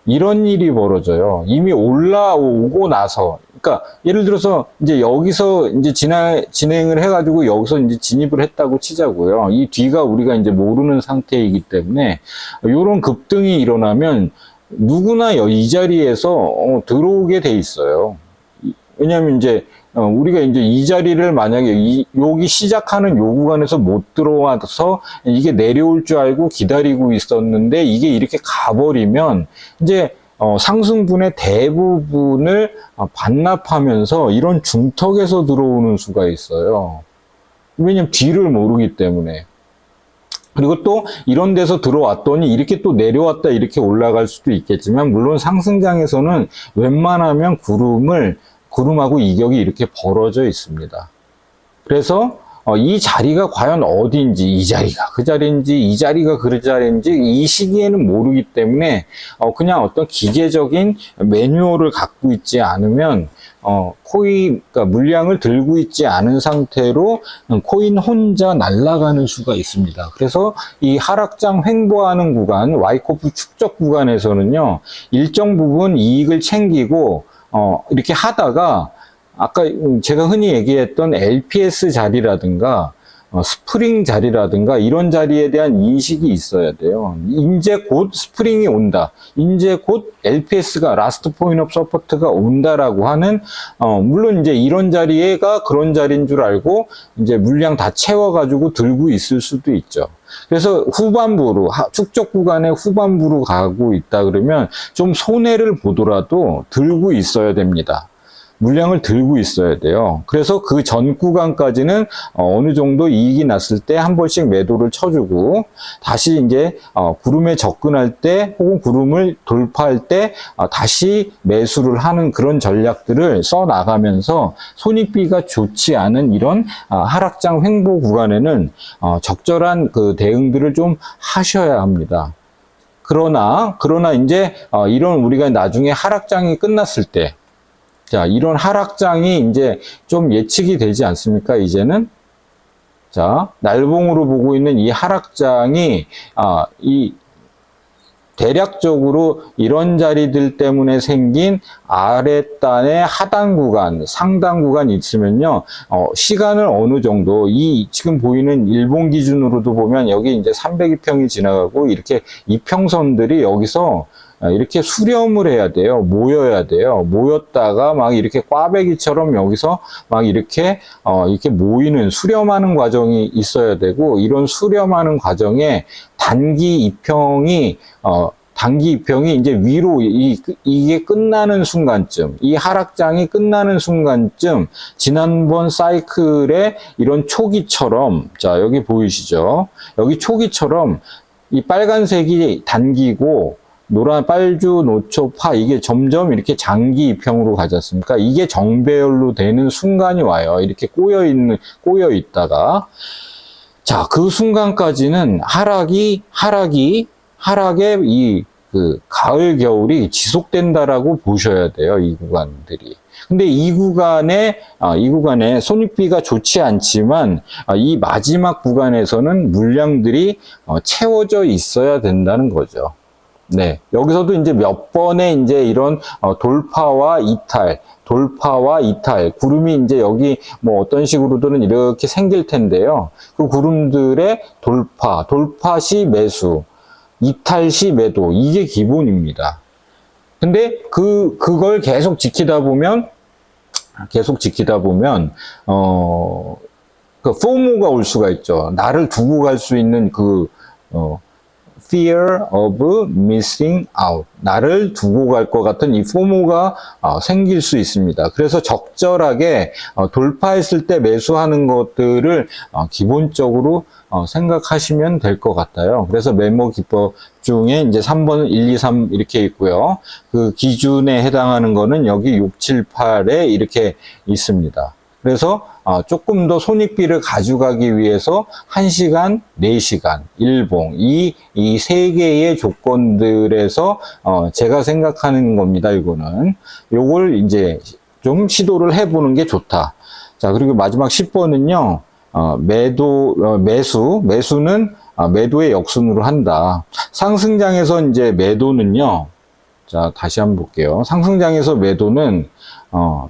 이런 일이 벌어져요. 이미 올라오고 나서 그러니까 예를 들어서 이제 여기서 이제 진행을 해가지고 여기서 이제 진입을 했다고 치자고요. 이 뒤가 우리가 이제 모르는 상태이기 때문에 이런 급등이 일어나면 누구나 이 자리에서 들어오게 돼 있어요. 왜냐하면 이제 우리가 이제 이 자리를 만약에 여기 시작하는 요 구간에서 못 들어와서 이게 내려올 줄 알고 기다리고 있었는데 이게 이렇게 가버리면 이제 상승분의 대부분을 반납하면서 이런 중턱에서 들어오는 수가 있어요. 왜냐면 뒤를 모르기 때문에. 그리고 또 이런 데서 들어왔더니 이렇게 또 내려왔다 이렇게 올라갈 수도 있겠지만 물론 상승장에서는 웬만하면 구름하고 이격이 이렇게 벌어져 있습니다. 그래서 이 자리가 과연 어디인지, 이 자리가 그 자리인지, 이 자리가 그 자리인지 이 시기에는 모르기 때문에 그냥 어떤 기계적인 매뉴얼을 갖고 있지 않으면 그러니까 물량을 들고 있지 않은 상태로 코인 혼자 날아가는 수가 있습니다. 그래서 이 하락장 횡보하는 구간, 와이코프 축적 구간에서는요, 일정 부분 이익을 챙기고 이렇게 하다가 아까 제가 흔히 얘기했던 LPS 자리라든가 스프링 자리라든가 이런 자리에 대한 인식이 있어야 돼요. 이제 곧 스프링이 온다. 이제 곧 LPS가 라스트 포인트 오브 서포트가 온다라고 하는 물론 이제 이런 자리가 그런 자리인 줄 알고 이제 물량 다 채워가지고 들고 있을 수도 있죠. 그래서 후반부로 축적 구간의 후반부로 가고 있다 그러면 좀 손해를 보더라도 들고 있어야 됩니다. 물량을 들고 있어야 돼요. 그래서 그 전 구간까지는 어느 정도 이익이 났을 때 한 번씩 매도를 쳐주고 다시 이제 구름에 접근할 때 혹은 구름을 돌파할 때 다시 매수를 하는 그런 전략들을 써 나가면서 손익비가 좋지 않은 이런 하락장 횡보 구간에는 적절한 그 대응들을 좀 하셔야 합니다. 그러나 이제 이런 우리가 나중에 하락장이 끝났을 때 자, 이런 하락장이 이제 좀 예측이 되지 않습니까? 이제는. 자, 날봉으로 보고 있는 이 하락장이, 대략적으로 이런 자리들 때문에 생긴 아랫단의 하단 구간, 상단 구간이 있으면요, 시간을 어느 정도, 지금 보이는 일본 기준으로도 보면 여기 이제 302평이 지나가고 이렇게 이평선들이 여기서 이렇게 수렴을 해야 돼요. 모여야 돼요. 모였다가 막 이렇게 꽈배기처럼 여기서 막 이렇게 모이는, 수렴하는 과정이 있어야 되고, 이런 수렴하는 과정에 단기 이평이 이제 위로, 이게 끝나는 순간쯤, 이 하락장이 끝나는 순간쯤, 지난번 사이클의 이런 초기처럼, 자, 여기 보이시죠? 여기 초기처럼 이 빨간색이 단기고, 노란 빨주, 노초, 파 이게 점점 이렇게 장기 이평으로 가지 않습니까? 이게 정배열로 되는 순간이 와요. 이렇게 꼬여 있다가 자, 그 순간까지는 하락의 그 가을 겨울이 지속된다라고 보셔야 돼요. 이 구간들이. 근데 이 구간에 손익비가 좋지 않지만 이 마지막 구간에서는 물량들이 채워져 있어야 된다는 거죠. 네. 여기서도 이제 몇 번의 이제 이런 돌파와 이탈, 구름이 이제 여기 뭐 어떤 식으로든 이렇게 생길 텐데요. 그 구름들의 돌파 시 매수, 이탈 시 매도, 이게 기본입니다. 근데 그걸 계속 지키다 보면, 그 포모가 올 수가 있죠. 나를 두고 갈 수 있는 fear of missing out. 나를 두고 갈 것 같은 이 포모가 생길 수 있습니다. 그래서 적절하게 돌파했을 때 매수하는 것들을 기본적으로 생각하시면 될 것 같아요. 그래서 메모 기법 중에 이제 3번 1, 2, 3 이렇게 있고요. 그 기준에 해당하는 거는 여기 6, 7, 8에 이렇게 있습니다. 그래서 조금 더 손익비를 가져가기 위해서 1시간, 4시간, 일봉 이 세 개의 조건들에서 제가 생각하는 겁니다. 이거는 요걸 이제 좀 시도를 해보는 게 좋다. 자, 그리고 마지막 10번은요. 매수는 매도의 역순으로 한다. 상승장에서 이제 매도는요. 자, 다시 한번 볼게요. 상승장에서 매도는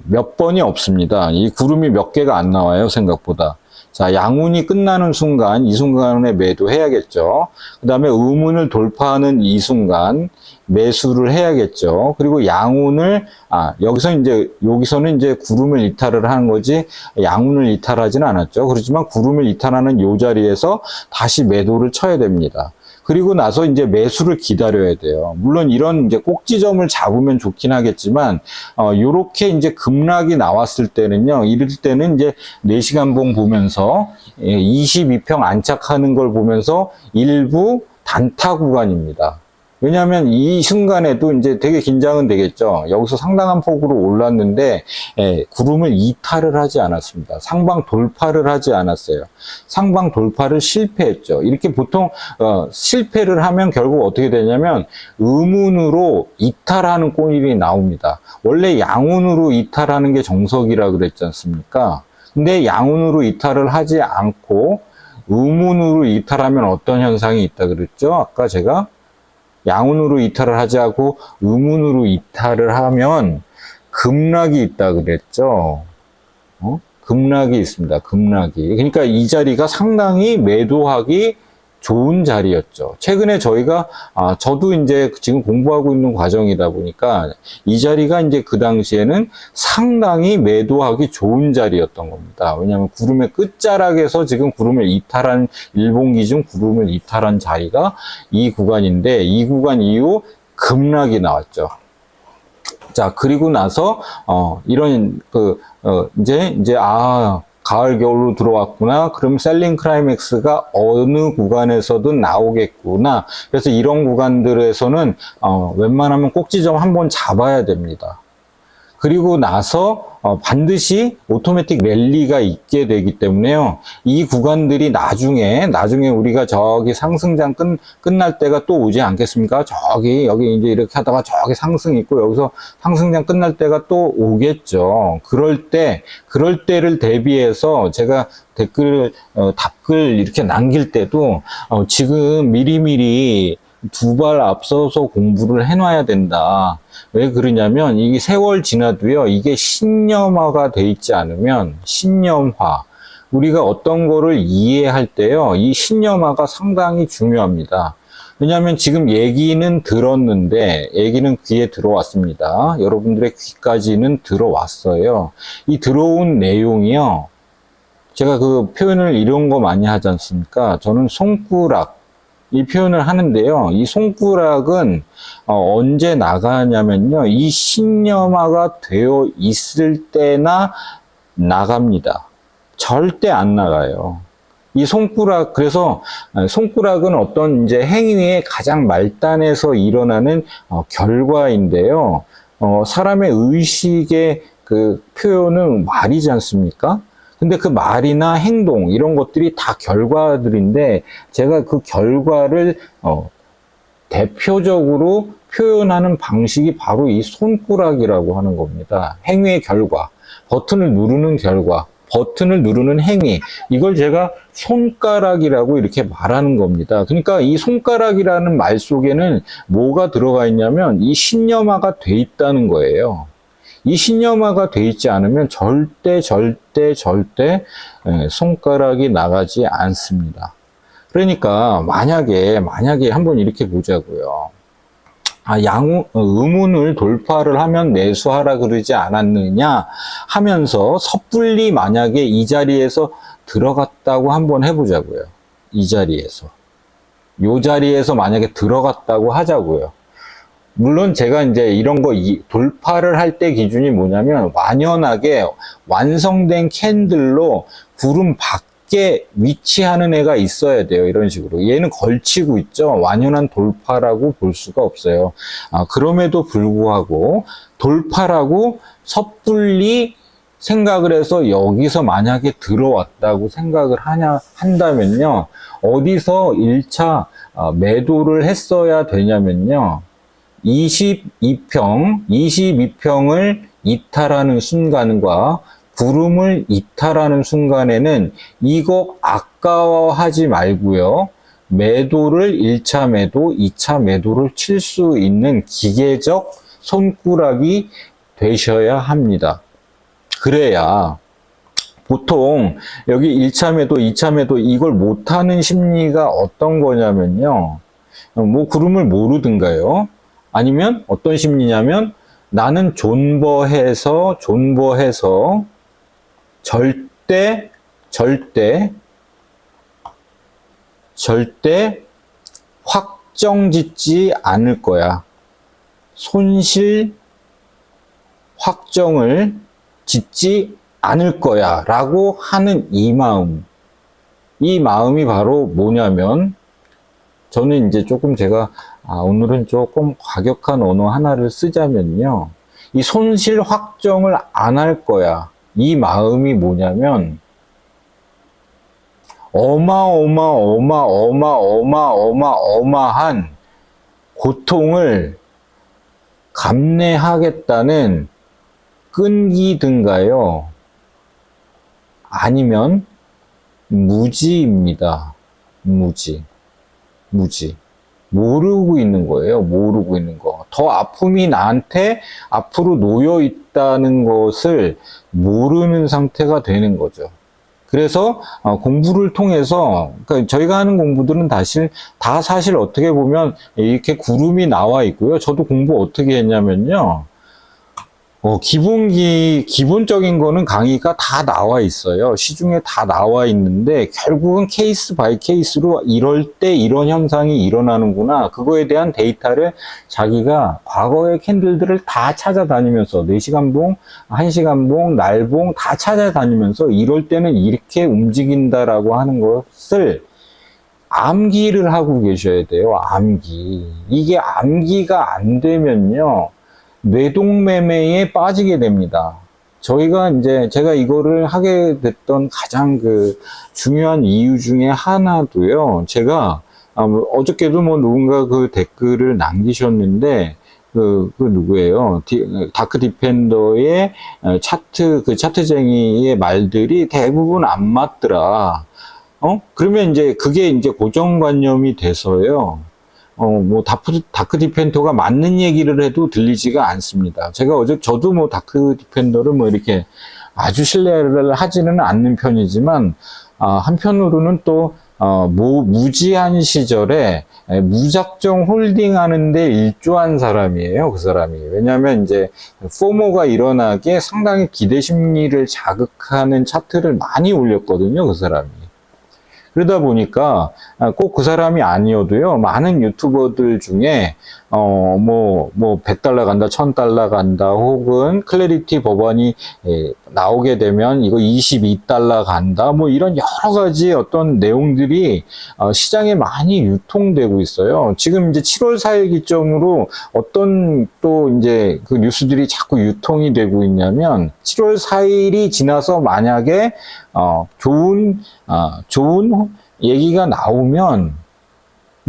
몇 번이 없습니다. 이 구름이 몇 개가 안 나와요, 생각보다. 자, 양운이 끝나는 순간, 이 순간에 매도해야겠죠. 그 다음에 음운을 돌파하는 이 순간, 매수를 해야겠죠. 그리고 양운을, 여기서는 이제 구름을 이탈을 하는 거지, 양운을 이탈하지는 않았죠. 그렇지만 구름을 이탈하는 요 자리에서 다시 매도를 쳐야 됩니다. 그리고 나서 이제 매수를 기다려야 돼요. 물론 이런 이제 꼭지점을 잡으면 좋긴 하겠지만, 요렇게 이제 급락이 나왔을 때는요, 이럴 때는 이제 4시간봉 보면서 22평 안착하는 걸 보면서 일부 단타 구간입니다. 왜냐하면 이 순간에도 이제 되게 긴장은 되겠죠. 여기서 상당한 폭으로 올랐는데 구름을 이탈을 하지 않았습니다. 상방 돌파를 하지 않았어요. 상방 돌파를 실패했죠. 이렇게 보통 실패를 하면 결국 어떻게 되냐면 음운으로 이탈하는 꼴이 나옵니다. 원래 양운으로 이탈하는 게 정석이라 그랬지 않습니까? 근데 양운으로 이탈을 하지 않고 음운으로 이탈하면 어떤 현상이 있다 그랬죠? 아까 제가 양운으로 이탈을 하지 않고 음운으로 이탈을 하면 급락이 있다 그랬죠. 급락이 있습니다. 급락이. 그러니까 이 자리가 상당히 매도하기 좋은 자리였죠. 최근에 저희가, 저도 이제 지금 공부하고 있는 과정이다 보니까 이 자리가 이제 그 당시에는 상당히 매도하기 좋은 자리였던 겁니다. 왜냐하면 구름의 끝자락에서 지금 구름을 이탈한, 일본 기준 구름을 이탈한 자리가 이 구간인데 이 구간 이후 급락이 나왔죠. 자, 그리고 나서, 가을, 겨울로 들어왔구나. 그럼 셀링 클라이맥스가 어느 구간에서든 나오겠구나. 그래서 이런 구간들에서는 웬만하면 꼭지점 한번 잡아야 됩니다. 그리고 나서 반드시 오토매틱 랠리가 있게 되기 때문에요. 이 구간들이 나중에 우리가 저기 상승장 끝날 때가 또 오지 않겠습니까? 여기 이제 이렇게 하다가 저기 상승 있고 여기서 상승장 끝날 때가 또 오겠죠. 그럴 때를 대비해서 제가 답글 이렇게 남길 때도 지금 미리미리 2발 앞서서 공부를 해놔야 된다. 왜 그러냐면 이게 세월 지나도요, 이게 신념화가 돼 있지 않으면, 신념화. 우리가 어떤 거를 이해할 때요, 이 신념화가 상당히 중요합니다. 왜냐하면 지금 얘기는 들었는데, 얘기는 귀에 들어왔습니다. 여러분들의 귀까지는 들어왔어요. 이 들어온 내용이요, 제가 그 표현을 이런 거 많이 하지 않습니까? 저는 손가락, 이 표현을 하는데요. 이 손가락은 언제 나가냐면요. 이 신념화가 되어 있을 때나 나갑니다. 절대 안 나가요. 이 그래서 손가락은 어떤 이제 행위의 가장 말단에서 일어나는 결과인데요. 사람의 의식의 그 표현은 말이지 않습니까? 근데 그 말이나 행동 이런 것들이 다 결과들인데 제가 그 결과를 대표적으로 표현하는 방식이 바로 이 손가락이라고 하는 겁니다. 행위의 결과, 버튼을 누르는 결과, 버튼을 누르는 행위, 이걸 제가 손가락이라고 이렇게 말하는 겁니다. 그러니까 이 손가락이라는 말 속에는 뭐가 들어가 있냐면 이 신념화가 돼 있다는 거예요. 이 신념화가 돼 있지 않으면 절대 손가락이 나가지 않습니다. 그러니까 만약에 한번 이렇게 보자고요. 음운을 돌파를 하면 매수하라 그러지 않았느냐 하면서 섣불리 만약에 이 자리에서 들어갔다고 한번 해보자고요. 이 자리에서. 요 자리에서 만약에 들어갔다고 하자고요. 물론 제가 이제 이런 거 돌파를 할 때 기준이 뭐냐면 완연하게 완성된 캔들로 구름 밖에 위치하는 애가 있어야 돼요. 이런 식으로. 얘는 걸치고 있죠. 완연한 돌파라고 볼 수가 없어요. 그럼에도 불구하고 돌파라고 섣불리 생각을 해서 여기서 만약에 들어왔다고 생각을 한다면요. 어디서 1차 매도를 했어야 되냐면요. 22평을 이탈하는 순간과 구름을 이탈하는 순간에는 이거 아까워하지 말고요. 매도를 1차 매도, 2차 매도를 칠 수 있는 기계적 손가락이 되셔야 합니다. 그래야 보통 여기 1차 매도, 2차 매도 이걸 못하는 심리가 어떤 거냐면요. 뭐 구름을 모르든가요. 아니면 어떤 심리냐면 나는 존버해서 절대 확정 짓지 않을 거야. 손실 확정을 짓지 않을 거야 라고 하는 이 마음이 바로 뭐냐면, 저는 이제 조금 제가 오늘은 조금 과격한 언어 하나를 쓰자면요, 이 손실 확정을 안 할 거야, 이 마음이 뭐냐면 어마어마한 고통을 감내하겠다는 끈기든가요, 아니면 무지입니다. 무지. 모르고 있는 거예요. 모르고 있는 거. 더 아픔이 나한테 앞으로 놓여 있다는 것을 모르는 상태가 되는 거죠. 그래서 공부를 통해서, 그러니까 저희가 하는 공부들은 다 사실 어떻게 보면 이렇게 구름이 나와 있고요. 저도 공부 어떻게 했냐면요, 기본적인 거는 강의가 다 나와 있어요. 시중에 다 나와 있는데, 결국은 케이스 바이 케이스로 이럴 때 이런 현상이 일어나는구나, 그거에 대한 데이터를 자기가 과거의 캔들들을 다 찾아다니면서 4시간 봉, 1시간 봉, 날봉 다 찾아다니면서 이럴 때는 이렇게 움직인다라고 하는 것을 암기를 하고 계셔야 돼요. 암기. 이게 암기가 안 되면요, 뇌동매매에 빠지게 됩니다. 제가 이거를 하게 됐던 가장 중요한 이유 중에 하나도요, 제가, 어저께도 누군가 그 댓글을 남기셨는데, 누구예요? 다크 디펜더의 차트쟁이의 말들이 대부분 안 맞더라. 그러면 그게 고정관념이 돼서요, 다크 디펜더가 맞는 얘기를 해도 들리지가 않습니다. 저도 다크 디펜더를 이렇게 아주 신뢰를 하지는 않는 편이지만, 한편으로는 또, 무지한 시절에 무작정 홀딩 하는데 일조한 사람이에요, 그 사람이. 왜냐면 포모가 일어나게 상당히 기대 심리를 자극하는 차트를 많이 올렸거든요, 그 사람이. 그러다 보니까 꼭 그 사람이 아니어도요, 많은 유튜버들 중에 100달러 간다, 1000달러 간다, 혹은 클래리티 법안이 나오게 되면 이거 22달러 간다, 이런 여러 가지 어떤 내용들이 시장에 많이 유통되고 있어요. 지금 7월 4일 기점으로 어떤 또 그 뉴스들이 자꾸 유통이 되고 있냐면, 7월 4일이 지나서 만약에 좋은 얘기가 나오면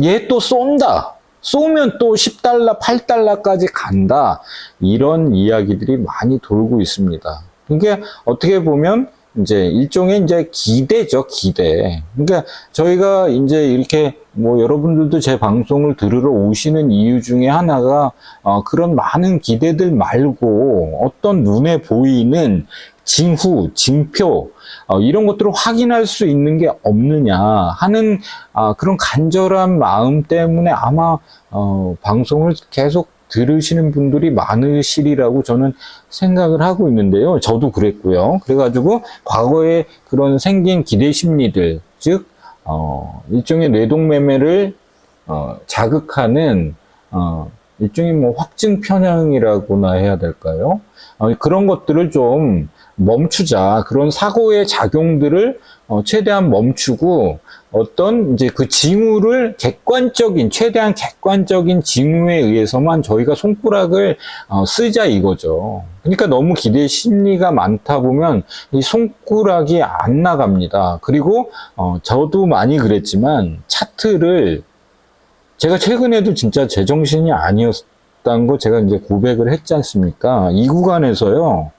얘 또 쏜다, 쏘면 또 10달러, 8달러까지 간다, 이런 이야기들이 많이 돌고 있습니다. 그러니까 어떻게 보면 일종의 기대죠, 기대. 그러니까 저희가 이렇게 여러분들도 제 방송을 들으러 오시는 이유 중에 하나가 그런 많은 기대들 말고 어떤 눈에 보이는 징후, 징표, 이런 것들을 확인할 수 있는 게 없느냐 하는 그런 간절한 마음 때문에 아마 방송을 계속 들으시는 분들이 많으시리라고 저는 생각을 하고 있는데요. 저도 그랬고요. 그래가지고 과거에 그런 생긴 기대 심리들, 즉 일종의 뇌동매매를 자극하는 일종의 확증 편향이라고나 해야 될까요? 그런 것들을 좀 멈추자. 그런 사고의 작용들을 최대한 멈추고, 어떤 그 징후를 최대한 객관적인 징후에 의해서만 저희가 손가락을 쓰자, 이거죠. 그러니까 너무 기대 심리가 많다 보면 이 손가락이 안 나갑니다. 그리고 저도 많이 그랬지만, 차트를 제가 최근에도 진짜 제정신이 아니었다는 거 제가 고백을 했지 않습니까? 이 구간에서요,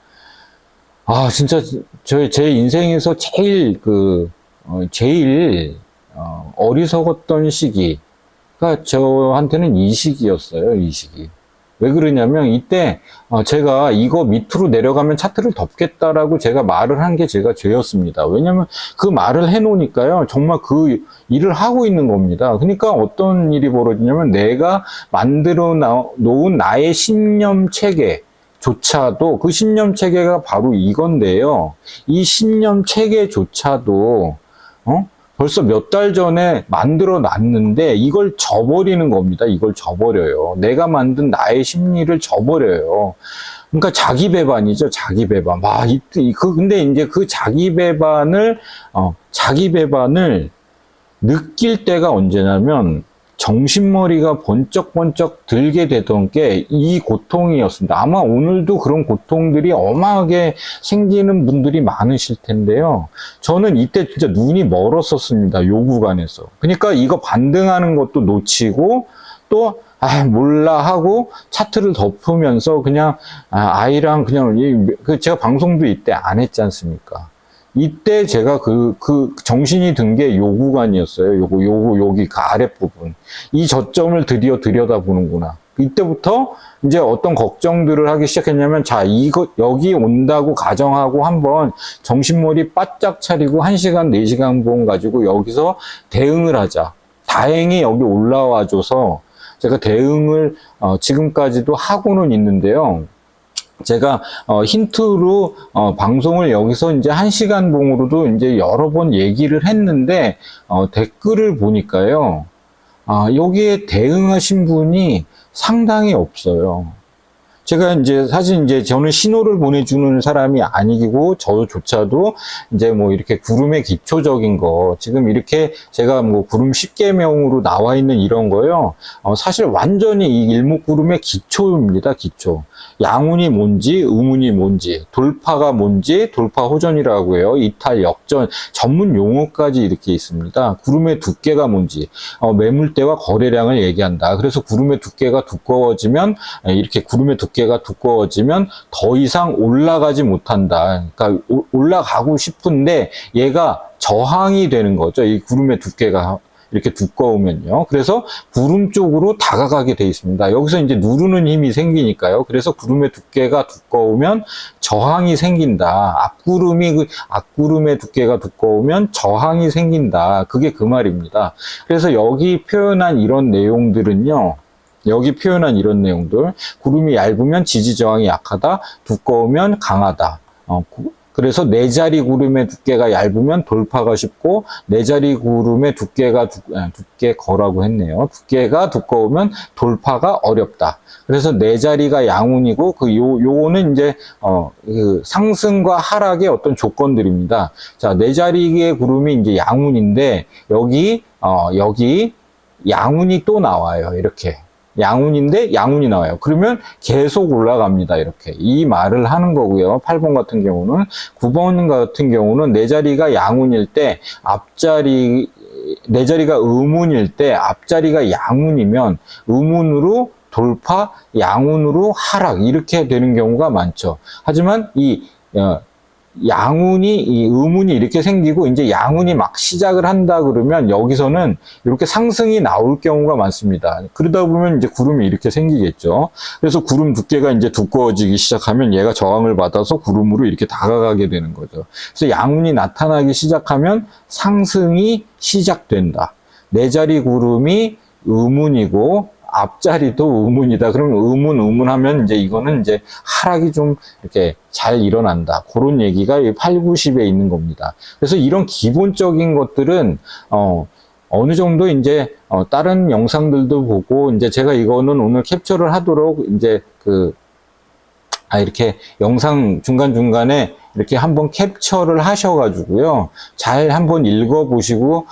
진짜 제 인생에서 제일 어리석었던 시기가 저한테는 이 시기였어요, 이 시기. 왜 그러냐면 이때 제가 이거 밑으로 내려가면 차트를 덮겠다라고 제가 말을 한 게 제가 죄였습니다. 왜냐면 그 말을 해놓으니까요, 정말 그 일을 하고 있는 겁니다. 그러니까 어떤 일이 벌어지냐면 내가 만들어 놓은 나의 신념 체계 조차도, 그 신념 체계가 바로 이건데요. 이 신념 체계조차도 벌써 몇 달 전에 만들어 놨는데 이걸 저버리는 겁니다. 이걸 저버려요. 내가 만든 나의 심리를 저버려요. 그러니까 자기 배반이죠. 자기 배반. 근데 이제 그 자기 배반을 느낄 때가 언제냐면 정신머리가 번쩍번쩍 들게 되던 게 이 고통이었습니다. 아마 오늘도 그런 고통들이 어마하게 생기는 분들이 많으실 텐데요. 저는 이때 진짜 눈이 멀었었습니다. 요 구간에서. 그러니까 이거 반등하는 것도 놓치고 또 몰라 하고 차트를 덮으면서 그냥 아이랑 그냥 제가 방송도 이때 안 했지 않습니까? 이때 제가 정신이 든 게 요 구간이었어요. 여기 그 아랫부분. 이 저점을 드디어 들여다보는구나. 이때부터 이제 어떤 걱정들을 하기 시작했냐면, 여기 온다고 가정하고 한번 정신머리 바짝 차리고 1시간, 4시간 봉 가지고 여기서 대응을 하자. 다행히 여기 올라와줘서 제가 대응을 지금까지도 하고는 있는데요. 제가 힌트로 방송을 여기서 이제 1시간 봉으로도 이제 여러 번 얘기를 했는데 댓글을 보니까요. 여기에 대응하신 분이 상당히 없어요. 제가 사실 저는 신호를 보내주는 사람이 아니고, 저조차도 뭐 이렇게 구름의 기초적인 거, 지금 이렇게 제가 구름 10계명으로 나와 있는 이런 거요. 사실 완전히 이 일목구름의 기초입니다, 기초. 양운이 뭔지, 음운이 뭔지, 돌파가 뭔지, 돌파 호전이라고 해요. 이탈, 역전, 전문 용어까지 이렇게 있습니다. 구름의 두께가 뭔지, 매물대와 거래량을 얘기한다. 그래서 구름의 두께가 두꺼워지면, 이렇게 구름의 두께가 두꺼워지면 더 이상 올라가지 못한다. 그러니까 올라가고 싶은데 얘가 저항이 되는 거죠. 이 구름의 두께가 이렇게 두꺼우면요. 그래서 구름 쪽으로 다가가게 돼 있습니다. 여기서 이제 누르는 힘이 생기니까요. 그래서 구름의 두께가 두꺼우면 저항이 생긴다. 앞구름의 두께가 두꺼우면 저항이 생긴다. 그게 그 말입니다. 그래서 여기 표현한 이런 내용들은요. 구름이 얇으면 지지 저항이 약하다. 두꺼우면 강하다. 그래서 네 자리 구름의 두께가 얇으면 돌파가 쉽고, 네 자리 구름의 두께가 두께거라고 했네요. 두께가 두꺼우면 돌파가 어렵다. 그래서 네 자리가 양운이고, 요거는 그 상승과 하락의 어떤 조건들입니다. 자, 네 자리의 구름이 이제 양운인데, 여기 양운이 또 나와요. 이렇게. 양운인데 양운이 나와요. 그러면 계속 올라갑니다. 이렇게. 이 말을 하는 거고요. 8번 같은 경우는. 9번 같은 경우는 네 자리가 양운일 때 네 자리가 음운일 때 앞자리가 양운이면 음운으로 돌파, 양운으로 하락 이렇게 되는 경우가 많죠. 하지만 음운이 이렇게 생기고 이제 양운이 막 시작을 한다 그러면 여기서는 이렇게 상승이 나올 경우가 많습니다. 그러다 보면 이제 구름이 이렇게 생기겠죠. 그래서 구름 두께가 이제 두꺼워지기 시작하면 얘가 저항을 받아서 구름으로 이렇게 다가가게 되는 거죠. 그래서 양운이 나타나기 시작하면 상승이 시작된다. 네 자리 구름이 음운이고 앞자리도 음운이다. 그러면 음운 하면 이제 이거는 이제 하락이 좀 이렇게 잘 일어난다. 그런 얘기가 8, 90에 있는 겁니다. 그래서 이런 기본적인 것들은 어느 정도 이제 다른 영상들도 보고 이제 제가 이거는 오늘 캡처를 하도록 이제 이렇게 영상 중간중간에 이렇게 한번 캡처를 하셔가지고요. 잘 한번 읽어보시고,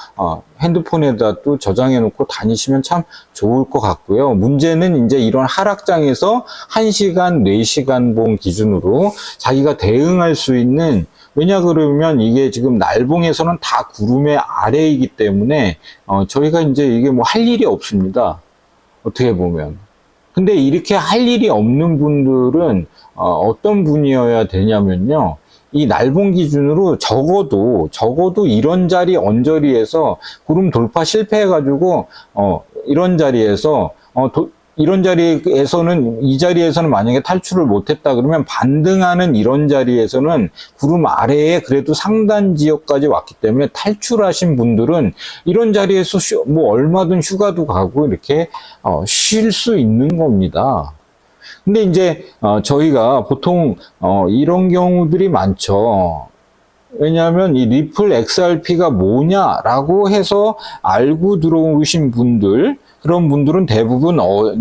핸드폰에다 또 저장해 놓고 다니시면 참 좋을 것 같고요. 문제는 이제 이런 하락장에서 1시간, 4시간 봉 기준으로 자기가 대응할 수 있는, 왜냐 그러면 이게 지금 날봉에서는 다 구름의 아래이기 때문에, 저희가 이제 이게 뭐 할 일이 없습니다. 어떻게 보면. 근데 이렇게 할 일이 없는 분들은 어떤 분이어야 되냐면요. 이 날봉 기준으로 적어도 이런 자리 언저리에서 구름 돌파 실패해가지고, 이런 자리에서, 이런 자리에서는, 이 자리에서는 만약에 탈출을 못했다 그러면 반등하는 이런 자리에서는 구름 아래에 그래도 상단 지역까지 왔기 때문에 탈출하신 분들은 이런 자리에서 뭐 얼마든 휴가도 가고 이렇게 쉴 수 있는 겁니다. 근데 이제 저희가 보통 이런 경우들이 많죠. 왜냐하면 이 리플 XRP가 뭐냐라고 해서 알고 들어오신 분들, 그런 분들은 대부분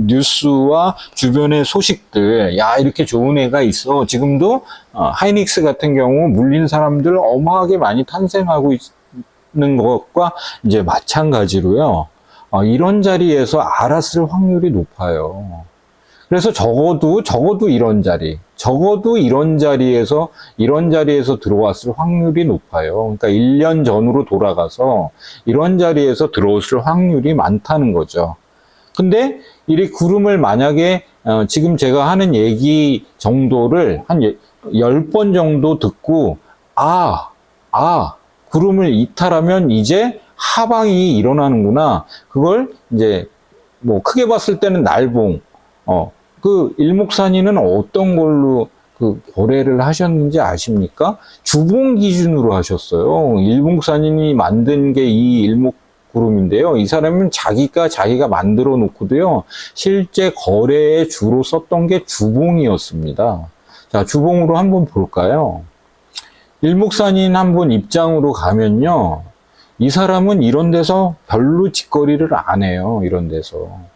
뉴스와 주변의 소식들, 야 이렇게 좋은 애가 있어. 지금도 하이닉스 같은 경우 물린 사람들 어마하게 많이 탄생하고 있는 것과 이제 마찬가지로요. 이런 자리에서 알았을 확률이 높아요. 그래서 적어도 이런 자리에서 들어왔을 확률이 높아요. 그러니까 1년 전으로 돌아가서 이런 자리에서 들어왔을 확률이 많다는 거죠. 근데 이 구름을 만약에 지금 제가 하는 얘기 정도를 한 10번 정도 듣고 구름을 이탈하면 이제 하방이 일어나는구나. 그걸 이제 뭐 크게 봤을 때는 날봉, 그 일목산이는 어떤 걸로 그 고려를 하셨는지 아십니까? 주봉 기준으로 하셨어요. 일목산인이 만든 게 이 일목구름인데요. 이 사람은 자기가 만들어 놓고도요. 실제 거래에 주로 썼던 게 주봉이었습니다. 자, 주봉으로 한번 볼까요? 일목산인 한번 입장으로 가면요. 이 사람은 이런 데서 별로 직거래를 안 해요. 이런 데서.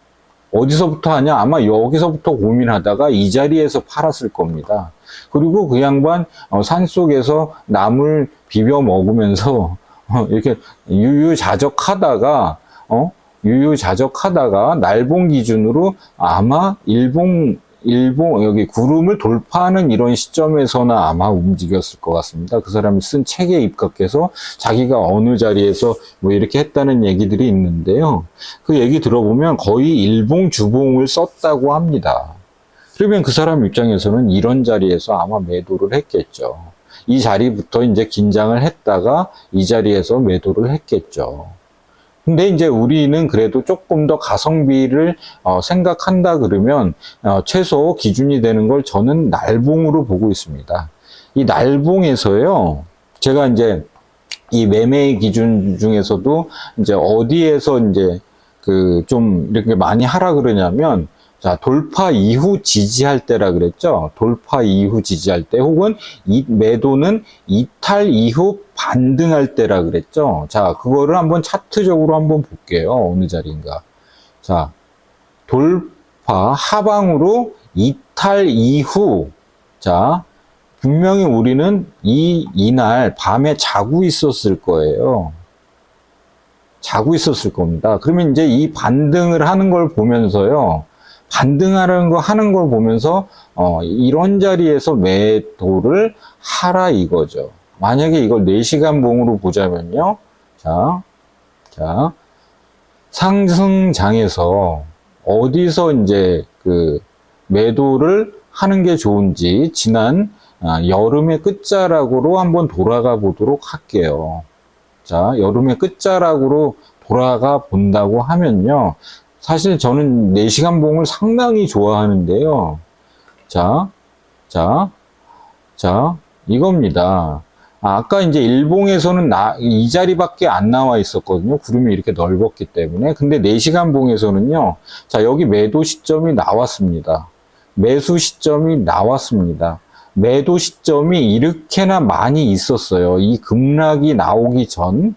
어디서부터 하냐? 아마 여기서부터 고민하다가 이 자리에서 팔았을 겁니다. 그리고 그 양반 산속에서 나물 비벼 먹으면서 이렇게 유유자적하다가 날봉 기준으로 아마 일봉 여기 구름을 돌파하는 이런 시점에서나 아마 움직였을 것 같습니다. 그 사람이 쓴 책에 입각해서 자기가 어느 자리에서 뭐 이렇게 했다는 얘기들이 있는데요. 그 얘기 들어보면 거의 일봉 주봉을 썼다고 합니다. 그러면 그 사람 입장에서는 이런 자리에서 아마 매도를 했겠죠. 이 자리부터 이제 긴장을 했다가 이 자리에서 매도를 했겠죠. 근데 이제 우리는 그래도 조금 더 가성비를 생각한다 그러면 최소 기준이 되는 걸 저는 날봉으로 보고 있습니다. 이 날봉에서요, 제가 이제 이 매매 기준 중에서도 이제 어디에서 이제 그 좀 이렇게 많이 하라 그러냐면, 자, 돌파 이후 지지할 때라 그랬죠. 돌파 이후 지지할 때, 혹은 이 매도는 이탈 이후 반등할 때라 그랬죠. 자, 그거를 한번 차트적으로 한번 볼게요. 어느 자리인가. 자, 돌파 하방으로 이탈 이후, 자, 분명히 우리는 이날 밤에 자고 있었을 거예요. 자고 있었을 겁니다. 그러면 이제 이 반등을 하는 걸 보면서요. 반등하는 걸 보면서 이런 자리에서 매도를 하라 이거죠. 만약에 이걸 4시간 봉으로 보자면요. 자, 상승장에서 어디서 이제 그 매도를 하는 게 좋은지 지난 여름의 끝자락으로 한번 돌아가 보도록 할게요. 자, 여름의 끝자락으로 돌아가 본다고 하면요. 사실 저는 4시간 봉을 상당히 좋아하는데요. 자, 이겁니다. 아까 이제 일봉에서는 이 자리밖에 안 나와 있었거든요. 구름이 이렇게 넓었기 때문에. 근데 4시간 봉에서는요. 자, 여기 매도 시점이 나왔습니다. 매수 시점이 나왔습니다. 매도 시점이 이렇게나 많이 있었어요. 이 급락이 나오기 전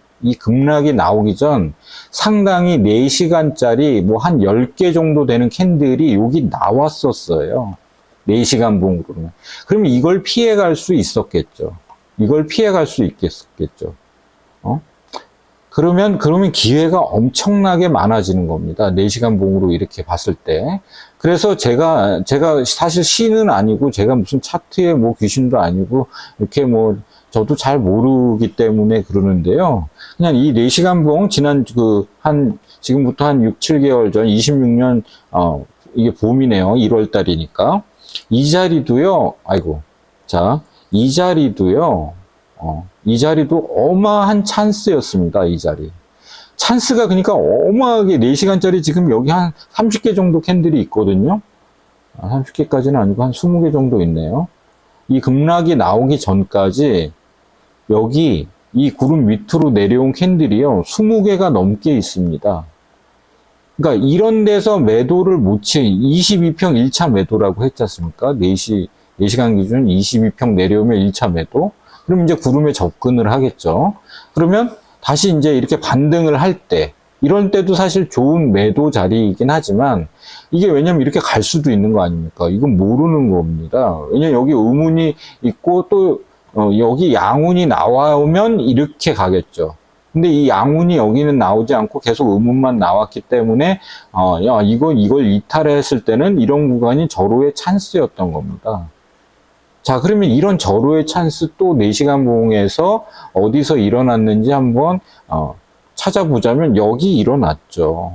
상당히 4시간짜리 뭐 한 10개 정도 되는 캔들이 여기 나왔었어요. 4시간 봉으로는. 그럼 이걸 피해갈 수 있었겠죠. 그러면 기회가 엄청나게 많아지는 겁니다. 4시간 봉으로 이렇게 봤을 때. 그래서 제가 사실 신은 아니고, 제가 무슨 차트에 뭐 귀신도 아니고, 이렇게 뭐, 저도 잘 모르기 때문에 그러는데요. 그냥 이 4시간 봉, 지금부터 한 6, 7개월 전, 26년, 이게 봄이네요. 1월 달이니까. 이 자리도요, 자, 이 자리도요, 이 자리도 어마한 찬스였습니다. 이 자리. 찬스가 그러니까 어마하게 4시간짜리 지금 여기 한 30개 정도 캔들이 있거든요. 30개까지는 아니고 한 20개 정도 있네요. 이 급락이 나오기 전까지 여기 이 구름 밑으로 내려온 캔들이요, 20개가 넘게 있습니다. 그러니까 이런 데서 매도를 못 치, 22평 1차 매도라고 했지 않습니까? 4시간 기준 22평 내려오면 1차 매도. 그럼 이제 구름에 접근을 하겠죠. 그러면 다시 이제 이렇게 반등을 할 때, 이런 때도 사실 좋은 매도 자리이긴 하지만, 이게 왜냐면 이렇게 갈 수도 있는 거 아닙니까? 이건 모르는 겁니다. 왜냐면 여기 의문이 있고 또 여기 양운이 나오면 이렇게 가겠죠. 근데 이 양운이 여기는 나오지 않고 계속 의문만 나왔기 때문에 야, 이걸 이탈했을 때는 이런 구간이 절호의 찬스였던 겁니다. 자, 그러면 이런 절호의 찬스 또 4시간 봉에서 어디서 일어났는지 한번 찾아보자면 여기 일어났죠.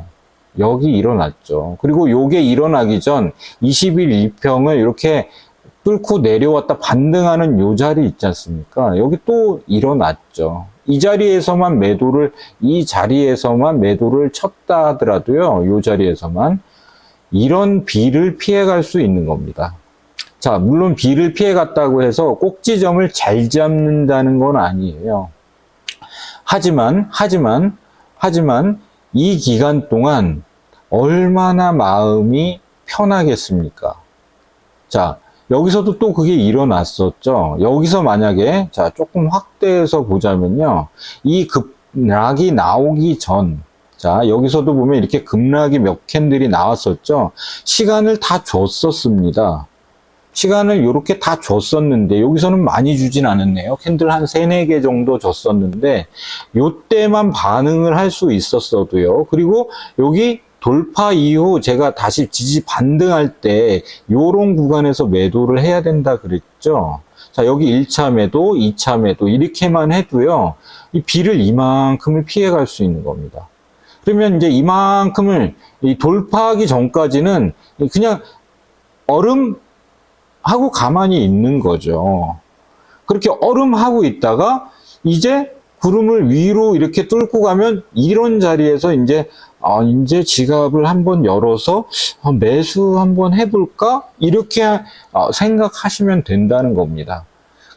여기 일어났죠. 그리고 요게 일어나기 전 20일 2평을 이렇게 뚫고 내려왔다 반등하는 요 자리 있지 않습니까? 여기 또 일어났죠. 이 자리에서만 매도를 쳤다 하더라도요, 요 자리에서만 이런 B를 피해갈 수 있는 겁니다. 자, 물론 B를 피해갔다고 해서 꼭지점을 잘 잡는다는 건 아니에요. 하지만 이 기간 동안 얼마나 마음이 편하겠습니까? 자, 여기서도 또 그게 일어났었죠. 여기서 만약에, 자, 조금 확대해서 보자면요. 이 급락이 나오기 전, 자, 여기서도 보면 이렇게 급락이 몇 캔들이 나왔었죠. 시간을 다 줬었습니다. 시간을 이렇게 다 줬었는데, 여기서는 많이 주진 않았네요. 캔들 한 3, 4개 정도 줬었는데, 요때만 반응을 할 수 있었어도요. 그리고 여기 돌파 이후 제가 다시 지지 반등할 때 요런 구간에서 매도를 해야 된다 그랬죠. 자, 여기 1차 매도, 2차 매도 이렇게만 해도요, 이 B를 이만큼을 피해갈 수 있는 겁니다. 그러면 이제 이만큼을 돌파하기 전까지는 그냥 얼음하고 가만히 있는 거죠. 그렇게 얼음하고 있다가 이제 구름을 위로 이렇게 뚫고 가면 이런 자리에서 이제 지갑을 한번 열어서 매수 한번 해볼까? 이렇게 생각하시면 된다는 겁니다.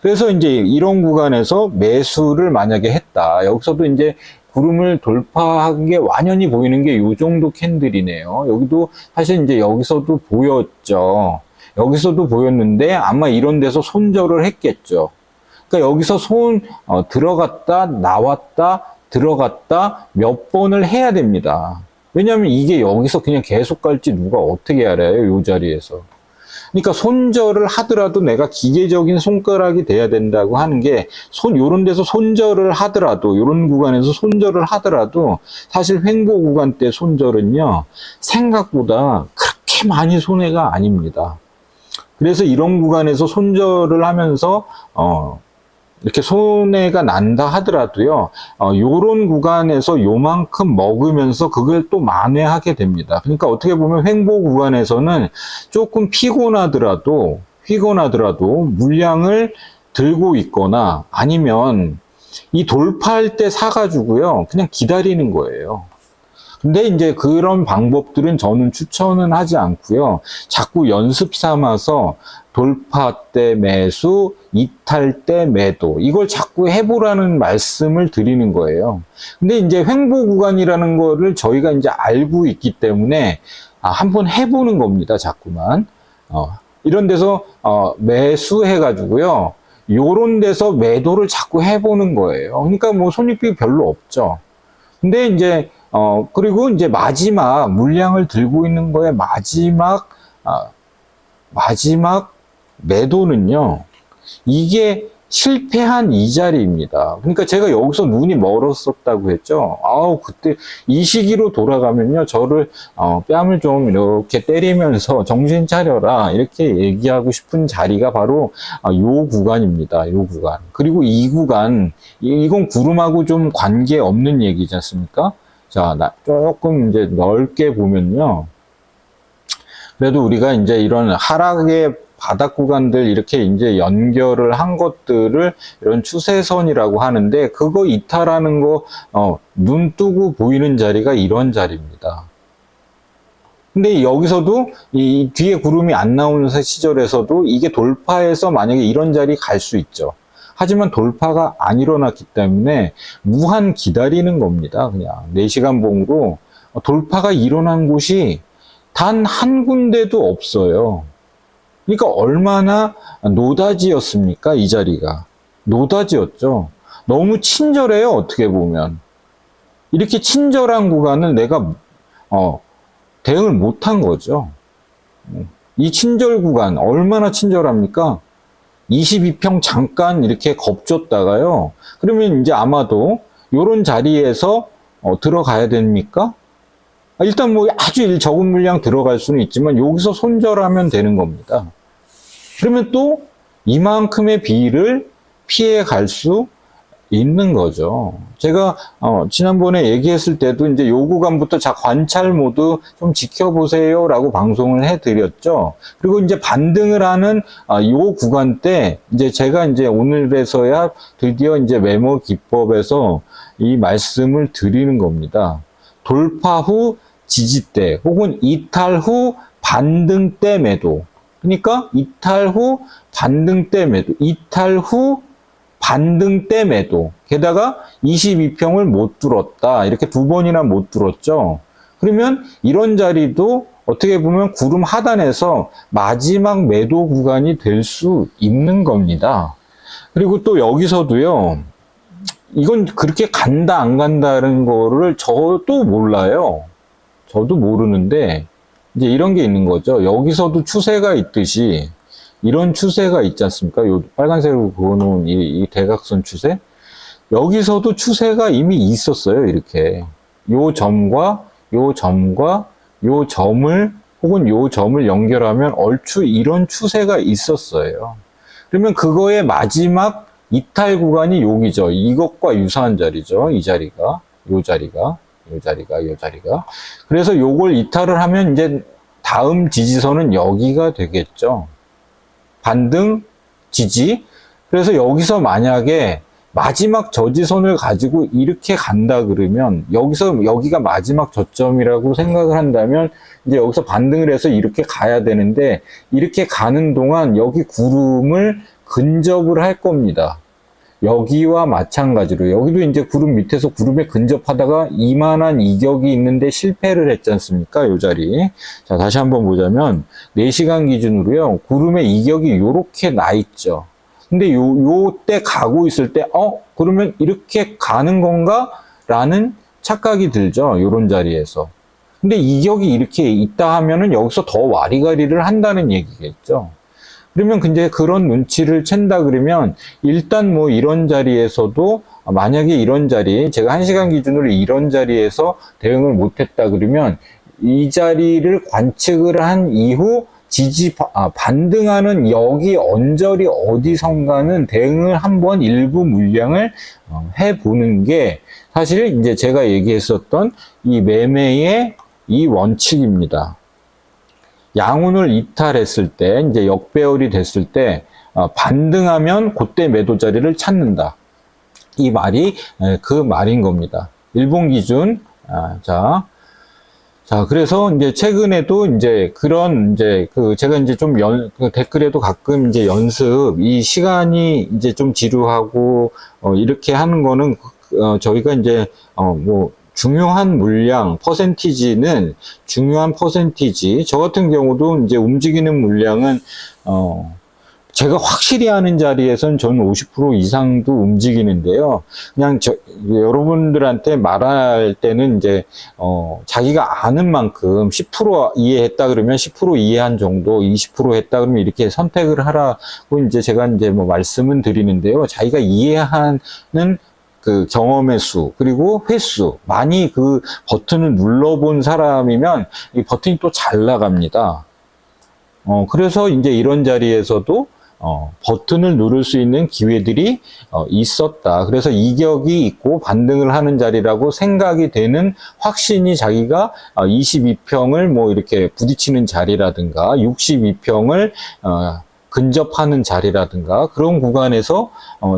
그래서 이제 이런 구간에서 매수를 만약에 했다. 여기서도 이제 구름을 돌파한 게 완연히 보이는 게 이 정도 캔들이네요. 여기도 사실 이제 여기서도 보였죠. 여기서도 보였는데 아마 이런 데서 손절을 했겠죠. 그러니까 여기서 들어갔다, 나왔다, 들어갔다 몇 번을 해야 됩니다. 왜냐하면 이게 여기서 그냥 계속 갈지 누가 어떻게 알아요? 이 자리에서. 그러니까 손절을 하더라도 내가 기계적인 손가락이 돼야 된다고 하는 게, 요런 데서 손절을 하더라도, 요런 구간에서 손절을 하더라도, 사실 횡보 구간 때 손절은요, 생각보다 그렇게 많이 손해가 아닙니다. 그래서 이런 구간에서 손절을 하면서, 이렇게 손해가 난다 하더라도요, 요런 구간에서 요만큼 먹으면서 그걸 또 만회하게 됩니다. 그러니까 어떻게 보면 횡보 구간에서는 조금 피곤하더라도 물량을 들고 있거나 아니면 이 돌파할 때 사가지고요, 그냥 기다리는 거예요. 근데 이제 그런 방법들은 저는 추천은 하지 않고요. 자꾸 연습 삼아서 돌파 때 매수, 이탈 때 매도, 이걸 자꾸 해보라는 말씀을 드리는 거예요. 근데 이제 횡보 구간이라는 거를 저희가 이제 알고 있기 때문에 한번 해보는 겁니다. 자꾸만. 이런 데서 매수해가지고요. 요런 데서 매도를 자꾸 해보는 거예요. 그러니까 뭐 손익비 별로 없죠. 근데 이제 그리고 이제 마지막 물량을 들고 있는 거에 마지막 매도는요, 이게 실패한 이 자리입니다. 그러니까 제가 여기서 눈이 멀었었다고 했죠. 그때 이 시기로 돌아가면요, 저를 뺨을 좀 이렇게 때리면서 정신 차려라 이렇게 얘기하고 싶은 자리가 바로 요 구간입니다. 요 구간. 그리고 이 구간, 이건 구름하고 좀 관계 없는 얘기지 않습니까? 자, 조금 이제 넓게 보면요. 그래도 우리가 이제 이런 하락의 바닥 구간들 이렇게 이제 연결을 한 것들을 이런 추세선이라고 하는데, 그거 이탈하는 거, 눈 뜨고 보이는 자리가 이런 자리입니다. 근데 여기서도 이 뒤에 구름이 안 나오는 시절에서도 이게 돌파해서 만약에 이런 자리 갈 수 있죠. 하지만 돌파가 안 일어났기 때문에 무한 기다리는 겁니다. 그냥 4시간 봉으로 돌파가 일어난 곳이 단 한 군데도 없어요. 그러니까 얼마나 노다지였습니까? 이 자리가. 노다지였죠. 너무 친절해요, 어떻게 보면. 이렇게 친절한 구간을 내가 대응을 못한 거죠. 이 친절 구간 얼마나 친절합니까? 22평 잠깐 이렇게 겁줬다가요. 그러면 이제 아마도 이런 자리에서 들어가야 됩니까? 일단 뭐 아주 적은 물량 들어갈 수는 있지만 여기서 손절하면 되는 겁니다. 그러면 또 이만큼의 비를 피해 갈 수 있는 거죠. 제가 지난번에 얘기했을 때도 이제 요 구간부터 자 관찰 모드 좀 지켜보세요 라고 방송을 해드렸죠. 그리고 이제 반등을 하는 요 구간 때 이제 제가 이제 오늘에서야 드디어 이제 메모 기법에서 이 말씀을 드리는 겁니다. 돌파 후 지지대 혹은 이탈 후 반등 때 매도. 그러니까 이탈 후 반등 때 매도, 이탈 후 반등 때 매도. 게다가 22평을 못 뚫었다. 이렇게 2번이나 못 뚫었죠. 그러면 이런 자리도 어떻게 보면 구름 하단에서 마지막 매도 구간이 될 수 있는 겁니다. 그리고 또 여기서도요. 이건 그렇게 간다 안 간다는 거를 저도 몰라요. 저도 모르는데 이제 이런 게 있는 거죠. 여기서도 추세가 있듯이 이런 추세가 있지 않습니까? 요 빨간색으로 그어놓은 이 대각선 추세. 여기서도 추세가 이미 있었어요. 이렇게 요 점과 요 점과 요 점을 혹은 요 점을 연결하면 얼추 이런 추세가 있었어요. 그러면 그거의 마지막 이탈 구간이 여기죠. 이것과 유사한 자리죠. 이 자리가, 요 자리가, 요 자리가, 요 자리가. 그래서 요걸 이탈을 하면 이제 다음 지지선은 여기가 되겠죠. 반등, 지지. 그래서 여기서 만약에 마지막 저지선을 가지고 이렇게 간다 그러면 여기가 마지막 저점이라고 생각을 한다면 이제 여기서 반등을 해서 이렇게 가야 되는데 이렇게 가는 동안 여기 구름을 근접을 할 겁니다. 여기와 마찬가지로 여기도 이제 구름 밑에서 구름에 근접하다가 이만한 이격이 있는데 실패를 했지 않습니까? 요 자리. 자, 다시 한번 보자면 4시간 기준으로요. 구름의 이격이 요렇게 나 있죠. 근데 요때 가고 있을 때 그러면 이렇게 가는 건가? 라는 착각이 들죠. 요런 자리에서. 근데 이격이 이렇게 있다 하면은 여기서 더 와리가리를 한다는 얘기겠죠. 그러면 이제 그런 눈치를 챈다 그러면 일단 뭐 이런 자리에서도 만약에 이런 자리, 제가 1시간 기준으로 이런 자리에서 대응을 못했다 그러면 이 자리를 관측을 한 이후 반등하는 여기 언저리 어디선가는 대응을 한번 일부 물량을 해보는 게 사실 이제 제가 얘기했었던 이 매매의 이 원칙입니다. 양운을 이탈했을 때, 이제 역배열이 됐을 때, 반등하면 그때 매도 자리를 찾는다. 이 말이 그 말인 겁니다. 일본 기준. 자, 그래서 이제 최근에도 이제 그런 이제 제가 이제 좀 댓글에도 가끔 이제 연습, 이 시간이 이제 좀 지루하고, 이렇게 하는 거는, 저희가 이제, 중요한 물량, 퍼센티지는 중요한 퍼센티지. 저 같은 경우도 이제 움직이는 물량은, 제가 확실히 하는 자리에선 저는 50% 이상도 움직이는데요. 그냥 여러분들한테 말할 때는 이제, 자기가 아는 만큼 10% 이해했다 그러면 10% 이해한 정도, 20% 했다 그러면 이렇게 선택을 하라고 이제 제가 이제 뭐 말씀은 드리는데요. 자기가 이해하는 그 경험의 수, 그리고 횟수, 많이 그 버튼을 눌러본 사람이면 이 버튼이 또 잘 나갑니다. 그래서 이제 이런 자리에서도 버튼을 누를 수 있는 기회들이 있었다. 그래서 이격이 있고 반등을 하는 자리라고 생각이 되는 확신이 자기가 22평을 뭐 이렇게 부딪히는 자리라든가 62평을 근접하는 자리라든가 그런 구간에서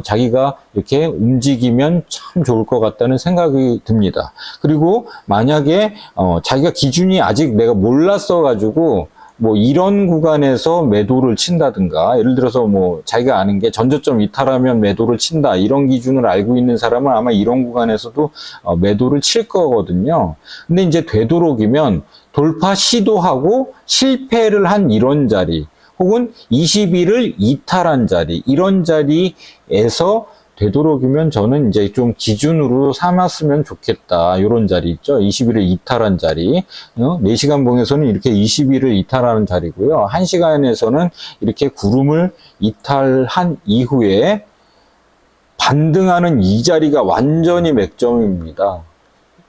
자기가 이렇게 움직이면 참 좋을 것 같다는 생각이 듭니다. 그리고 만약에 자기가 기준이 아직 내가 몰랐어 가지고 뭐 이런 구간에서 매도를 친다든가, 예를 들어서 뭐 자기가 아는 게 전저점 이탈하면 매도를 친다, 이런 기준을 알고 있는 사람은 아마 이런 구간에서도 매도를 칠 거거든요. 근데 이제 되도록이면 돌파 시도하고 실패를 한 이런 자리, 혹은 20일을 이탈한 자리, 이런 자리에서 되도록이면 저는 이제 좀 기준으로 삼았으면 좋겠다. 이런 자리 있죠. 20일을 이탈한 자리. 4시간 봉에서는 이렇게 20일을 이탈하는 자리고요. 1시간에서는 이렇게 구름을 이탈한 이후에 반등하는 이 자리가 완전히 맥점입니다.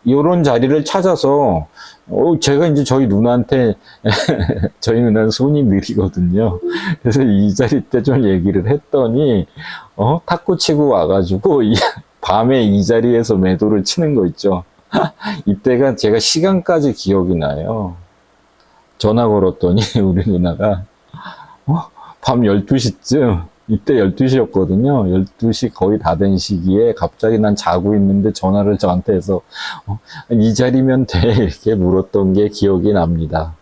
이런 자리를 찾아서 제가 이제 저희 누나한테 저희 누나는 손이 느리거든요. 그래서 이 자리 때 좀 얘기를 했더니 탁구 치고 와가지고 밤에 이 자리에서 매도를 치는 거 있죠. 이때가 제가 시간까지 기억이 나요. 전화 걸었더니 우리 누나가 밤 12시쯤, 이때 12시였거든요. 12시 거의 다 된 시기에 갑자기 난 자고 있는데 전화를 저한테 해서 이 자리면 돼, 이렇게 물었던 게 기억이 납니다.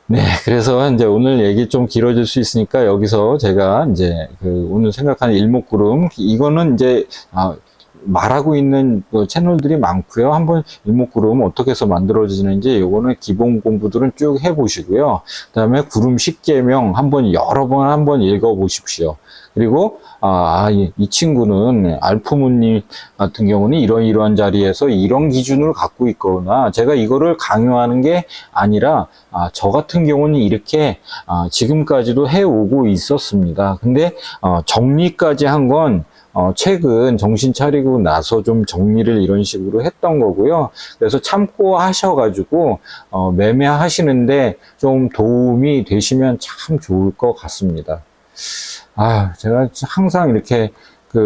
네, 그래서 이제 오늘 얘기 좀 길어질 수 있으니까 여기서 제가 이제 오늘 생각하는 일목구름, 이거는 이제 말하고 있는 채널들이 많고요. 한번 일목구름 어떻게 해서 만들어지는지 요거는 기본 공부들은 쭉 해보시고요. 그 다음에 구름 10계명 한번 여러 번 한번 읽어보십시오. 그리고 이 친구는 알프무님 같은 경우는 이러한 자리에서 이런 기준을 갖고 있거나, 제가 이거를 강요하는 게 아니라 저 같은 경우는 이렇게 지금까지도 해오고 있었습니다. 근데 정리까지 한 건 최근 정신 차리고 나서 좀 정리를 이런 식으로 했던 거고요. 그래서 참고 하셔가지고 매매하시는데 좀 도움이 되시면 참 좋을 것 같습니다. 제가 항상 이렇게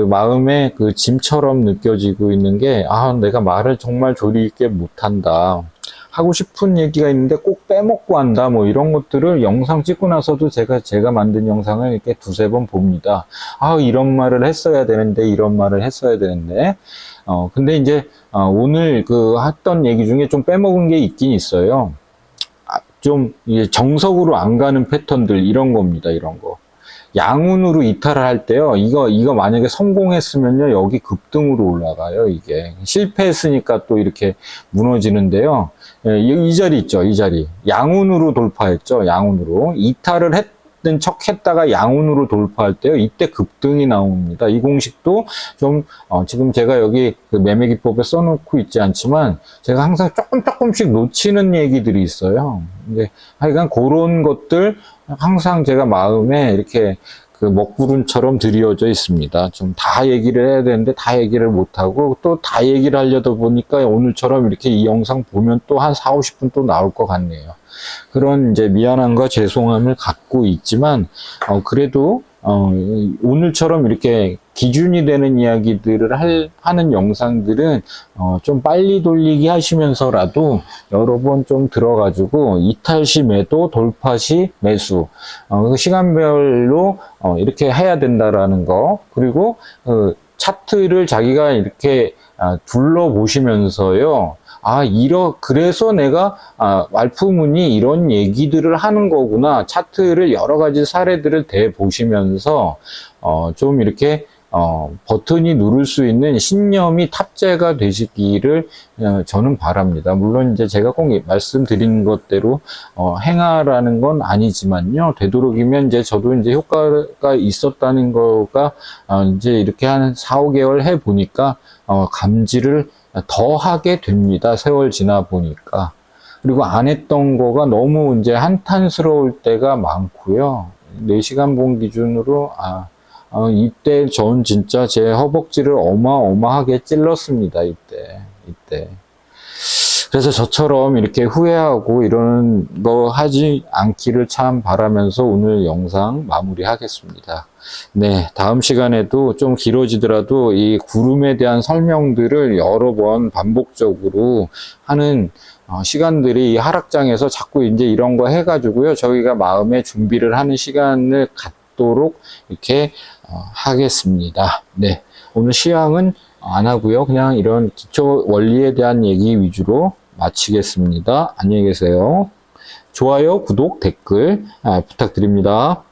마음에 짐처럼 느껴지고 있는 게, 내가 말을 정말 조리 있게 못한다. 하고 싶은 얘기가 있는데 꼭 빼먹고 한다. 뭐 이런 것들을 영상 찍고 나서도 제가 만든 영상을 이렇게 두세 번 봅니다. 이런 말을 했어야 되는데, 이런 말을 했어야 되는데. 근데 이제, 오늘 했던 얘기 중에 좀 빼먹은 게 있긴 있어요. 좀, 이제 정석으로 안 가는 패턴들, 이런 겁니다. 이런 거. 양운으로 이탈을 할 때요, 이거 만약에 성공했으면요, 여기 급등으로 올라가요, 이게. 실패했으니까 또 이렇게 무너지는데요. 이 자리 있죠, 이 자리. 양운으로 돌파했죠, 양운으로. 이탈을 했던 척 했다가 양운으로 돌파할 때요, 이때 급등이 나옵니다. 이 공식도 좀, 지금 제가 여기 매매 기법에 써놓고 있지 않지만, 제가 항상 조금씩 놓치는 얘기들이 있어요. 근데 하여간 그런 것들, 항상 제가 마음에 이렇게 먹구름처럼 드리워져 있습니다. 좀 다 얘기를 해야 되는데 다 얘기를 못하고, 또 다 얘기를 하려다 보니까 오늘처럼 이렇게 이 영상 보면 또 한 4, 50분 또 나올 것 같네요. 그런 이제 미안함과 죄송함을 갖고 있지만, 그래도 오늘처럼 이렇게 기준이 되는 이야기들을 하는 영상들은 좀 빨리 돌리기 하시면서라도 여러 번 좀 들어가지고 이탈 시 매도, 돌파 시 매수, 시간별로 이렇게 해야 된다라는 거, 그리고 차트를 자기가 이렇게 둘러보시면서요, 그래서 내가, 알프문이 이런 얘기들을 하는 거구나. 차트를 여러 가지 사례들을 대보시면서, 좀 이렇게, 버튼이 누를 수 있는 신념이 탑재가 되시기를, 저는 바랍니다. 물론 이제 제가 꼭 말씀드린 것대로, 행하라는 건 아니지만요. 되도록이면 이제 저도 이제 효과가 있었다는 거가, 이제 이렇게 한 4, 5개월 해보니까, 감지를 더 하게 됩니다. 세월 지나 보니까. 그리고 안 했던 거가 너무 이제 한탄스러울 때가 많고요. 4시간 봉 기준으로, 이때 전 진짜 제 허벅지를 어마어마하게 찔렀습니다. 이때. 그래서 저처럼 이렇게 후회하고 이런 거 하지 않기를 참 바라면서 오늘 영상 마무리하겠습니다. 네, 다음 시간에도 좀 길어지더라도 이 구름에 대한 설명들을 여러 번 반복적으로 하는 시간들이 이 하락장에서 자꾸 이제 이런 거 해가지고요. 저희가 마음의 준비를 하는 시간을 갖도록 이렇게 하겠습니다. 네, 오늘 시황은 안 하고요. 그냥 이런 기초 원리에 대한 얘기 위주로 마치겠습니다. 안녕히 계세요. 좋아요, 구독, 댓글 부탁드립니다.